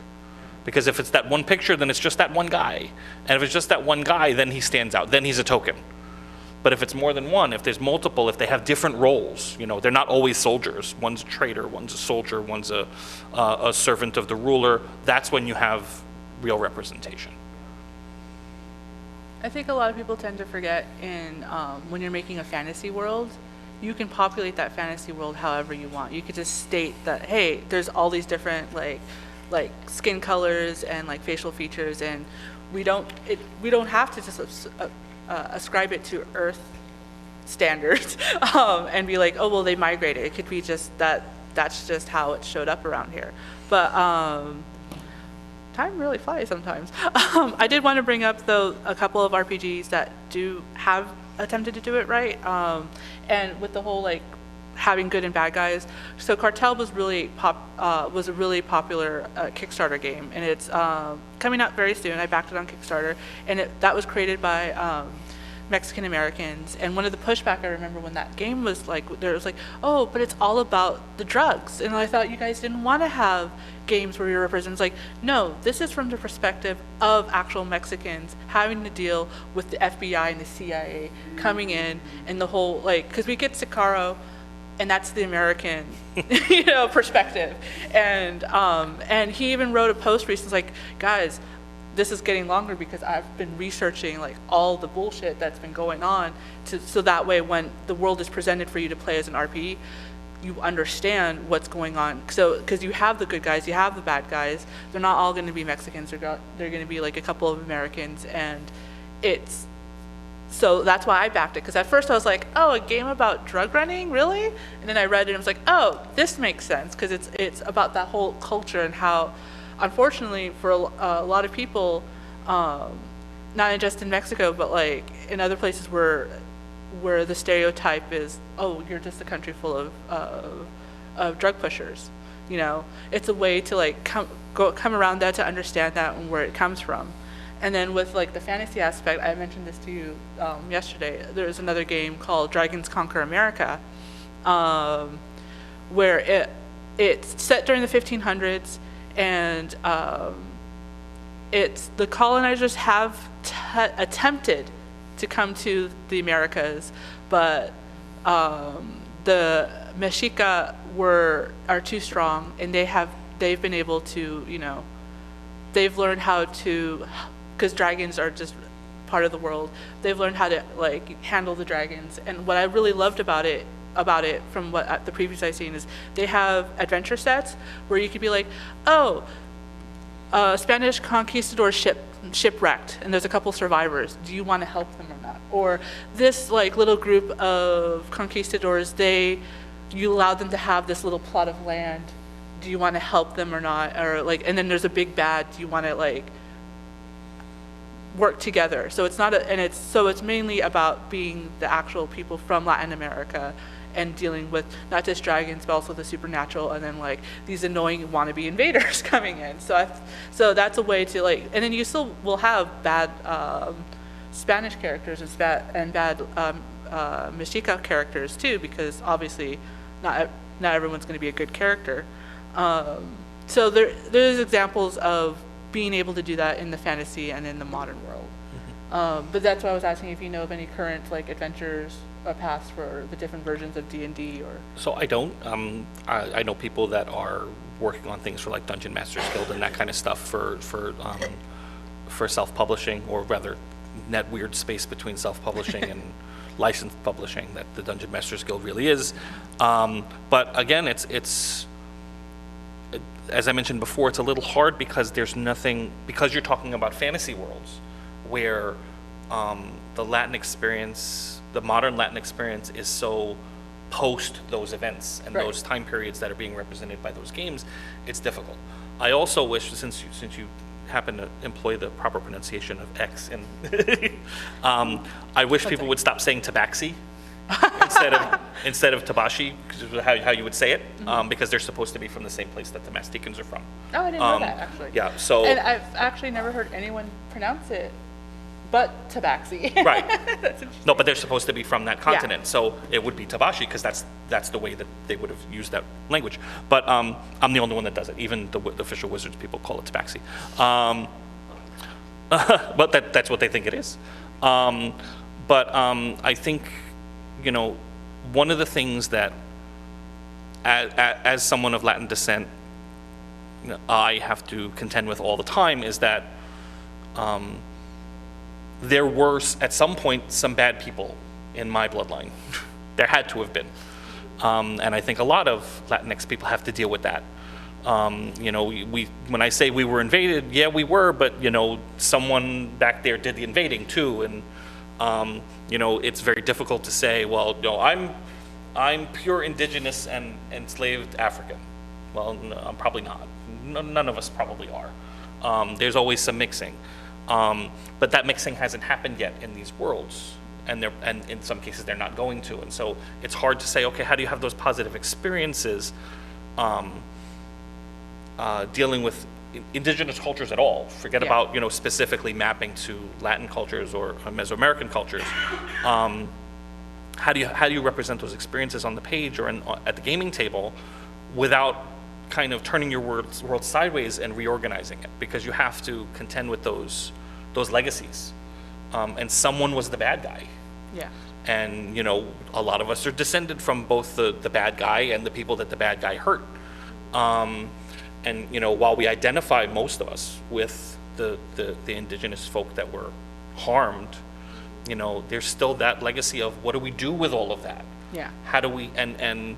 Speaker 2: Because if it's that one picture, then it's just that one guy. And if it's just that one guy, then he stands out. Then he's a token. But if it's more than one, if there's multiple, if they have different roles, they're not always soldiers. One's a trader, one's a soldier, one's a servant of the ruler. That's when you have real representation.
Speaker 1: I think a lot of people tend to forget when you're making a fantasy world, you can populate that fantasy world however you want. You could just state that, hey, there's all these different like skin colors and like facial features, and we don't have to just ascribe it to Earth standards and be like, oh well, they migrated. It could be just that's just how it showed up around here. But time really flies sometimes. I did want to bring up though a couple of RPGs that do have attempted to do it right, and with the whole like having good and bad guys. So Cartel was a really popular Kickstarter game, and it's coming out very soon. I backed it on Kickstarter, and that was created by Mexican Americans. And one of the pushback I remember when that game was like, there was like, oh, but it's all about the drugs. And I thought you guys didn't want to have games where you're representing. It's like, no, this is from the perspective of actual Mexicans having to deal with the FBI and the CIA coming in, and the whole like, because we get Sicario, and that's the American, perspective. And he even wrote a post recently, like, guys, this is getting longer because I've been researching like all the bullshit that's been going on, so that way when the world is presented for you to play as an RPG, you understand what's going on. So because you have the good guys, you have the bad guys. They're not all going to be Mexicans. They're going to be like a couple of Americans, and so that's why I backed it, because at first I was like, oh, a game about drug running, really? And then I read it and I was like, oh, this makes sense, because it's about that whole culture and how, unfortunately, for a lot of people, not just in Mexico, but like in other places where the stereotype is, oh, you're just a country full of drug pushers. It's a way to like come around that, to understand that and where it comes from. And then with like the fantasy aspect, I mentioned this to you yesterday. There's another game called Dragons Conquer America, where it's set during the 1500s, and the colonizers have attempted to come to the Americas, but the Mexica are too strong, and they've been able to, they've learned how to, because dragons are just part of the world, they've learned how to like handle the dragons. And what I really loved about it from what the previews I've seen is they have adventure sets where you could be like, oh, Spanish conquistador shipwrecked, and there's a couple survivors. Do you want to help them or not? Or this like little group of conquistadors, you allow them to have this little plot of land do you want to help them or not, or like, and then there's a big bad, do you want to like work together? So it's not it's mainly about being the actual people from Latin America and dealing with not just dragons but also the supernatural, and then like these annoying wannabe invaders coming in. So that's a way to like, and then you still will have bad Spanish characters and bad Mexica characters too, because obviously not everyone's going to be a good character. So there's examples of being able to do that in the fantasy and in the modern world. But that's why I was asking if you know of any current like adventures or paths for the different versions of D&D or.
Speaker 2: So I don't. I know people that are working on things for like Dungeon Masters Guild and that kind of stuff for self-publishing, or rather, that weird space between self-publishing and licensed publishing that the Dungeon Masters Guild really is. But again, it's as I mentioned before, it's a little hard because there's nothing, because you're talking about fantasy worlds where the Latin experience, the modern Latin experience is so post those events and those time periods that are being represented by those games, it's difficult. I also wish, since you happen to employ the proper pronunciation of X, and I wish people would stop saying tabaxi instead of tabashi, how you would say it, because they're supposed to be from the same place that the Masticans are from.
Speaker 1: Oh, I didn't know that actually.
Speaker 2: Yeah, so.
Speaker 1: And I've actually never heard anyone pronounce it but tabaxi.
Speaker 2: Right.
Speaker 1: That's interesting.
Speaker 2: No, but they're supposed to be from that continent, so it would be tabashi because that's the way that they would have used that language. But I'm the only one that does it. Even the official Wizards people call it tabaxi. But that's what they think it is. But I think, one of the things that, as someone of Latin descent, I have to contend with all the time is that there were, at some point, some bad people in my bloodline. There had to have been. And I think a lot of Latinx people have to deal with that. When I say we were invaded, yeah, we were, but, someone back there did the invading too. And, it's very difficult to say, well, no, I'm pure indigenous and enslaved African. Well, no, I'm probably not. None of us probably are. There's always some mixing. But that mixing hasn't happened yet in these worlds, and in some cases they're not going to. And so it's hard to say, okay, how do you have those positive experiences dealing with indigenous cultures at all? Forget about specifically mapping to Latin cultures or Mesoamerican cultures. How do you represent those experiences on the page or at the gaming table without kind of turning your world sideways and reorganizing it? Because you have to contend with those legacies. And someone was the bad guy.
Speaker 1: Yeah.
Speaker 2: And a lot of us are descended from both the bad guy and the people that the bad guy hurt. And while we identify, most of us, with the indigenous folk that were harmed, there's still that legacy of what do we do with all of that?
Speaker 1: Yeah. How
Speaker 2: do we and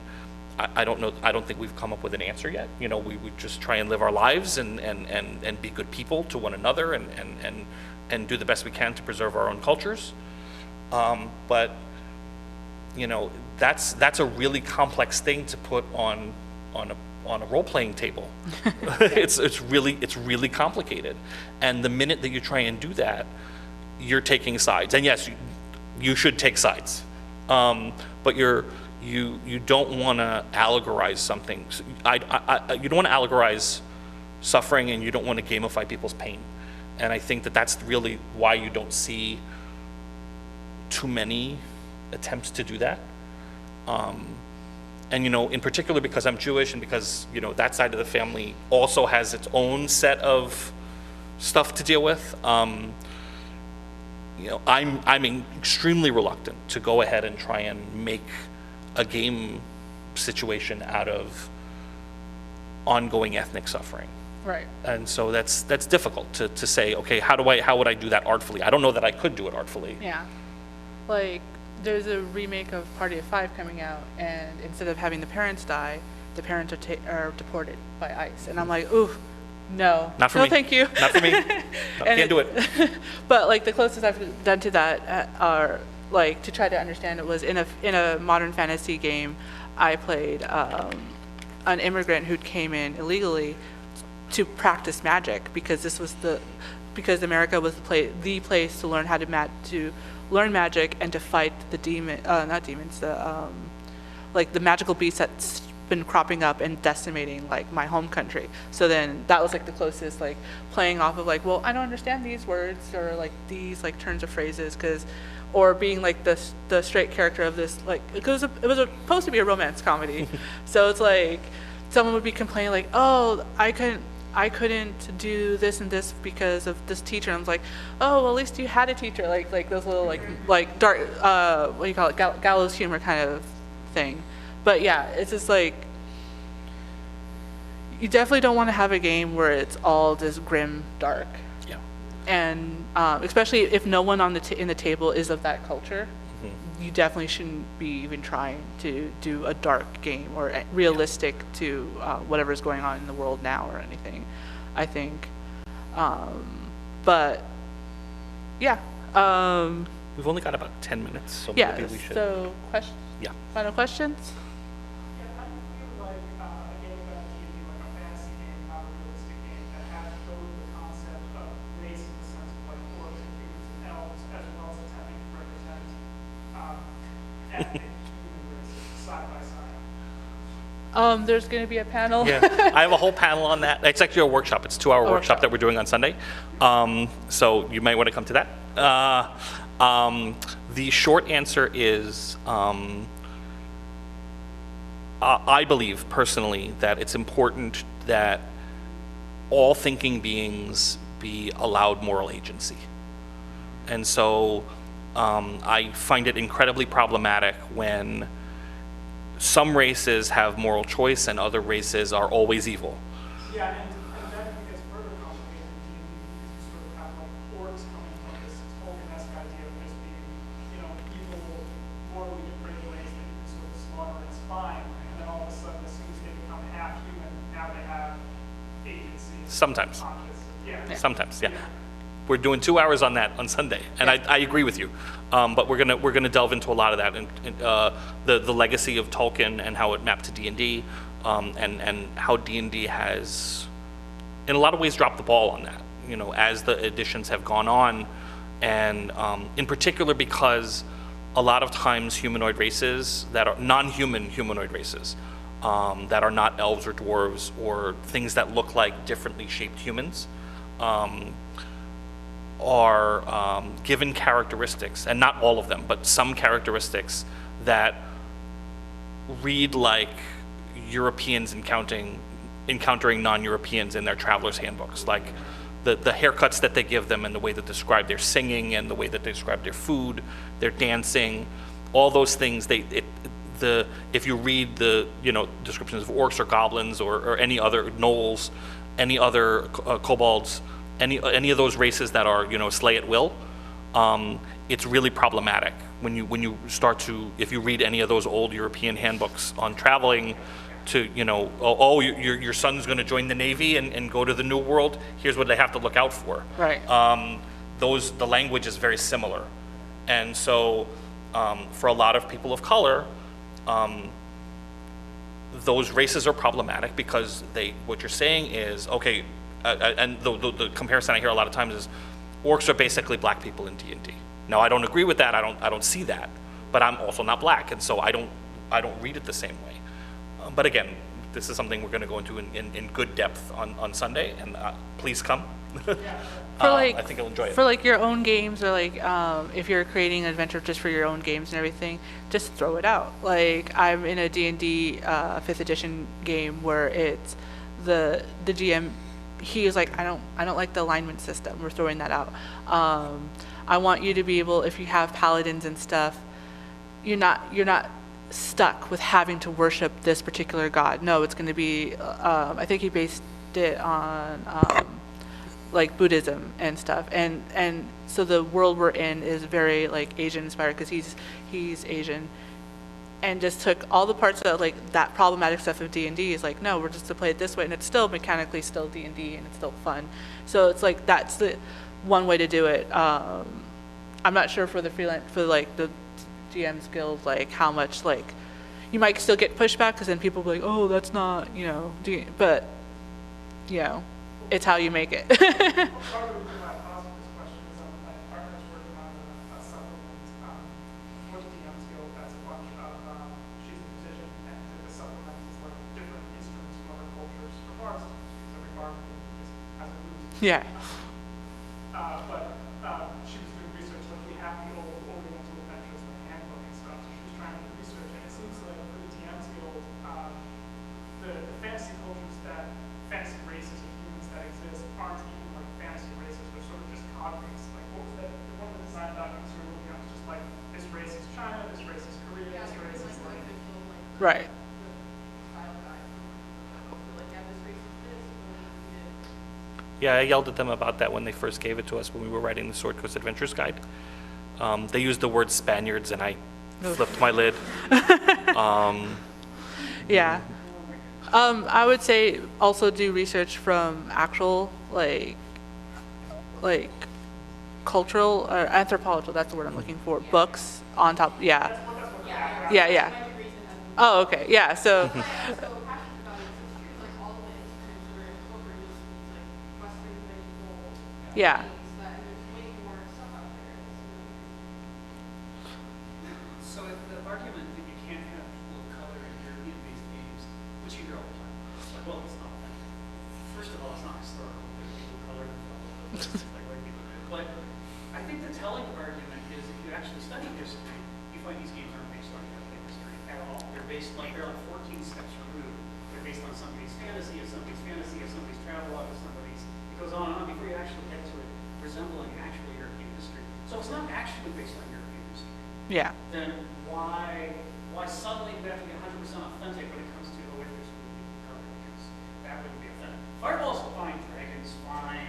Speaker 2: I don't know. I don't think we've come up with an answer yet. We just try and live our lives and be good people to one another and do the best we can to preserve our own cultures. But that's a really complex thing to put on a role-playing table. It's really complicated. And the minute that you try and do that, you're taking sides. And yes, you should take sides. But you don't want to allegorize something. You don't want to allegorize suffering, and you don't want to gamify people's pain. And I think that's really why you don't see too many attempts to do that. And in particular because I'm Jewish and because that side of the family also has its own set of stuff to deal with. I'm extremely reluctant to go ahead and try and make a game situation out of ongoing ethnic suffering.
Speaker 1: Right.
Speaker 2: And so that's difficult to say, okay, how would I do that artfully? I don't know that I could do it artfully.
Speaker 1: Yeah. Like, there's a remake of Party of Five coming out, and instead of having the parents die, the parents are deported by ICE. And I'm like, ooh, no.
Speaker 2: Not for
Speaker 1: me.
Speaker 2: No,
Speaker 1: thank you.
Speaker 2: Not for me. No, can't do it.
Speaker 1: But like the closest I've done to that are like to try to understand it was in a modern fantasy game. I played an immigrant who came in illegally to practice magic, because because America was the place to learn how to learn magic and to fight the not demons, like the magical beasts that's been cropping up and decimating like my home country. So then that was like the closest, like playing off of like, well, I don't understand these words or like these like turns of phrases, or being like the straight character of this, like it was supposed to be a romance comedy. So it's like someone would be complaining like, oh, I couldn't do this and this because of this teacher. And I was like, oh, well, at least you had a teacher. Like those little like dark, what do you call it, gallows humor kind of thing. But yeah, it's just like, you definitely don't want to have a game where it's all just grim, dark.
Speaker 2: Yeah.
Speaker 1: And especially if no one on in the table is of that culture, you definitely shouldn't be even trying to do a dark game or realistic to whatever's going on in the world now or anything, I think. But yeah.
Speaker 2: We've only got about 10 minutes, so
Speaker 1: yeah,
Speaker 2: maybe we should.
Speaker 1: So
Speaker 2: Yeah.
Speaker 1: Final questions?
Speaker 3: Yeah, how do you feel like a game about D&D, like a fantasy game, not a realistic game, that has both the concept of race in the sense of like orcs and humans and elves, as well as attempting to represent ethnic human races side by side?
Speaker 1: There's going to be a panel.
Speaker 2: Yeah, I have a whole panel on that. It's actually a workshop. It's a 2-hour workshop that we're doing on Sunday. So you might want to come to that. The short answer is, I believe personally that it's important that all thinking beings be allowed moral agency. And so I find it incredibly problematic when some races have moral choice and other races are always evil.
Speaker 3: Yeah, and that gets further complicated in D&D because you sort of have like orcs coming from this Tolkien-esque idea of just being, evil, morally depraved ways that you can sort of slaughter and it's fine, and then all of a sudden as soon as they become half human, now they have agency.
Speaker 2: Sometimes.
Speaker 3: Yeah.
Speaker 2: Sometimes, yeah. We're doing 2 hours on that on Sunday, and I agree with you. But we're gonna delve into a lot of that, and the legacy of Tolkien and how it mapped to D&D, and how D&D has, in a lot of ways, dropped the ball on that. As the editions have gone on, and in particular because a lot of times humanoid races that are non-human humanoid races that are not elves or dwarves or things that look like differently shaped humans. Are given characteristics, and not all of them, but some characteristics that read like Europeans encountering non-Europeans in their traveler's handbooks, like the haircuts that they give them and the way that they describe their singing and the way that they describe their food, their dancing, all those things. If you read the descriptions of orcs or goblins or any other gnolls, any other kobolds, any of those races that are slay at will, it's really problematic when you start to, if you read any of those old European handbooks on traveling to your son's going to join the Navy and go to the New World, here's what they have to look out for.
Speaker 1: Right.
Speaker 2: The language is very similar, and so for a lot of people of color, those races are problematic because what you're saying is, okay. And the comparison I hear a lot of times is, orcs are basically black people in D&D. Now I don't agree with that. I don't see that, but I'm also not black, and so I don't read it the same way. But again, this is something we're going to go into in good depth on Sunday, and please come. I think you'll enjoy it.
Speaker 1: For like your own games, or like if you're creating an adventure just for your own games and everything, just throw it out. Like I'm in a D&D 5th edition game where it's the GM. He was like, I don't like the alignment system. We're throwing that out. I want you to be able, if you have paladins and stuff, you're not stuck with having to worship this particular god. No, it's going to be. I think he based it on like Buddhism and stuff, and so the world we're in is very like Asian inspired because he's Asian. And just took all the parts of like that problematic stuff of D&D is like, no, we're just to play it this way, and it's still mechanically still D&D and it's still fun. So it's like that's the one way to do it. I'm not sure for the freelance, for like the GM's guild, like how much like you might still get pushback because then people will be like, oh, that's not, but, it's how you make it.
Speaker 3: Part of the reason why I posed this question is my partner is working on a supplement for the DMs Guild that's a bunch of, she's a musician, and the supplement is like different instruments from other cultures for bars, because every bar just has a blues.
Speaker 1: Yeah.
Speaker 3: But she was doing research, like we have the old Oriental Adventures and handbook and stuff, so she was trying to do research, and it seems like for the DMs Guild, the fantasy cultures fantasy races of humans that exist aren't even like fantasy races, they're sort of just cognates. Like what was that? One of the design documents we were looking at was just like this race is China, this race is Korea, this race is like
Speaker 1: Right.
Speaker 2: Yeah, I yelled at them about that when they first gave it to us when we were writing the Sword Coast Adventures Guide. They used the word Spaniards, and I flipped my lid.
Speaker 1: Yeah. I would say also do research from actual, like cultural or anthropological, that's the word I'm looking for, books on top, yeah. Yeah. Oh, okay, yeah, so. Yeah.
Speaker 4: So the argument that you can't have people of color in European-based games, which you hear all the time, it's like, well, it's not. First of all, it's not historical. There are people of color that follow those, like white people do. But I think the telling argument is if you actually study history, you find these games aren't based on European history at all. They're based like they're like 14 steps removed. They're based on somebody's fantasy, of somebody's travelogue, of somebody's. It goes on and on before you actually get to it resembling actual European history. So it's not actually based on European history.
Speaker 1: Yeah.
Speaker 4: Then why suddenly you have to be 100% authentic when it comes to oh, wait, there's really people of color, because that wouldn't be authentic. Fireball's fine, dragons fine,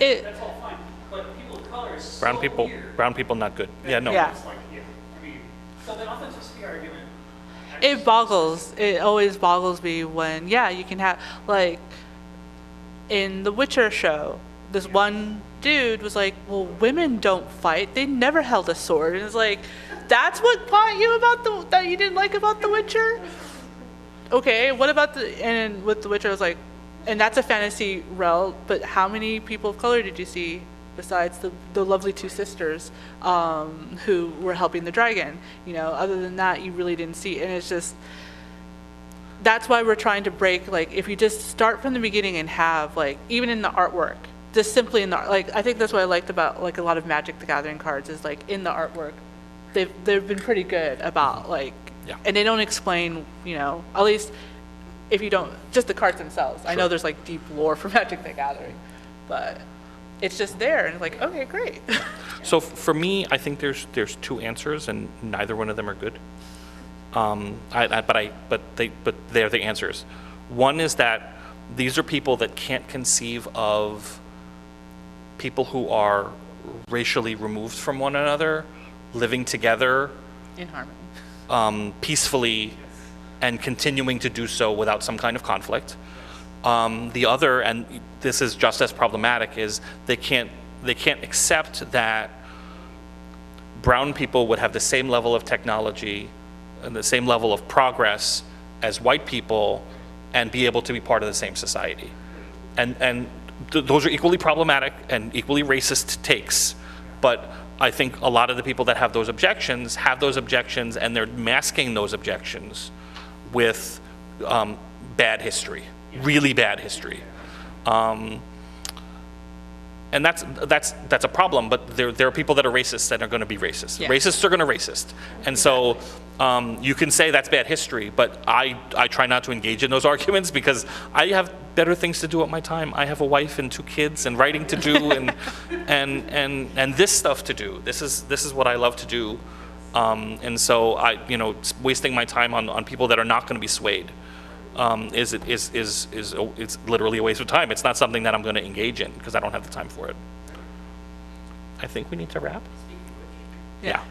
Speaker 4: that's all fine. But people of color is so weird.
Speaker 2: Brown people not good. Yeah, no.
Speaker 1: Yeah.
Speaker 4: It's like, so the authenticity argument.
Speaker 1: It always boggles me when, you can have, like, in the Witcher show, this one dude was like, well, women don't fight. They never held a sword. And it's like, that's what caught you that you didn't like about The Witcher? Okay, what about and with The Witcher, I was like, and that's a fantasy realm, but how many people of color did you see besides the lovely two sisters who were helping the dragon? Other than that, you really didn't see. And it's just, that's why we're trying to break, like, if you just start from the beginning and have, like, even in the artwork, just simply in the, like, I think that's what I liked about, like, a lot of Magic the Gathering cards is, like, in the artwork, they've been pretty good about, like, and they don't explain, at least if you don't, just the cards themselves. Sure. I know there's, like, deep lore for Magic the Gathering, but it's just there, and it's like, okay, great.
Speaker 2: So for me, I think there's two answers, and neither one of them are good. But they're the answers. One is that these are people that can't conceive of people who are racially removed from one another, living together
Speaker 1: in harmony,
Speaker 2: peacefully, and continuing to do so without some kind of conflict. The other, and this is just as problematic, is they can't accept that brown people would have the same level of technology and the same level of progress as white people and be able to be part of the same society. And those are equally problematic and equally racist takes. But I think a lot of the people that have those objections and they're masking those objections with bad history, really bad history. And that's a problem, but there are people that are racist that are going to be racist. Yeah. Racists are going to racist. And so you can say that's bad history, but I try not to engage in those arguments because I have better things to do with my time. I have a wife and 2 kids and writing to do and this stuff to do. This is what I love to do. And so wasting my time on people that are not going to be swayed it's literally a waste of time. It's not something that I'm going to engage in because I don't have the time for it. I think we need to wrap. Yeah.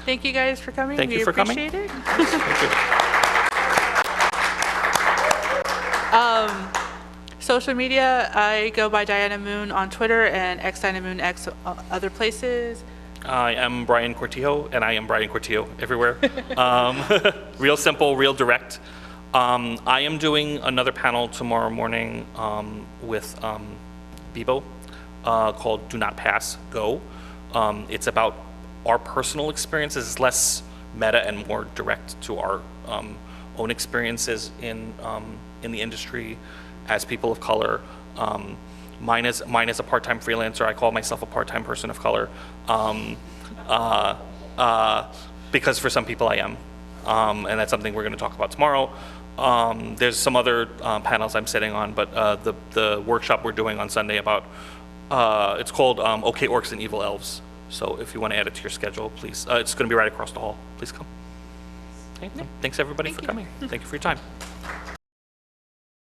Speaker 1: Thank you guys for coming.
Speaker 2: Thank you for coming.
Speaker 1: We appreciate it. Social media, I go by Diana Moon on Twitter and X Diana Moon X other places.
Speaker 2: I am Brian Cortijo, and I am Brian Cortijo everywhere. Real simple, real direct. I am doing another panel tomorrow morning with Bibo called Do Not Pass, Go. It's about our personal experiences. It's less meta and more direct to our own experiences in the industry as people of color. Mine is a part-time freelancer. I call myself a part-time person of color because for some people I am, and that's something we're going to talk about tomorrow. There's some other panels I'm sitting on, but the workshop we're doing on Sunday about it's called OK Orcs and Evil Elves. So if you want to add it to your schedule, please. It's going to be right across the hall. Please come. Okay. Thanks everybody for coming. Thank you for your time.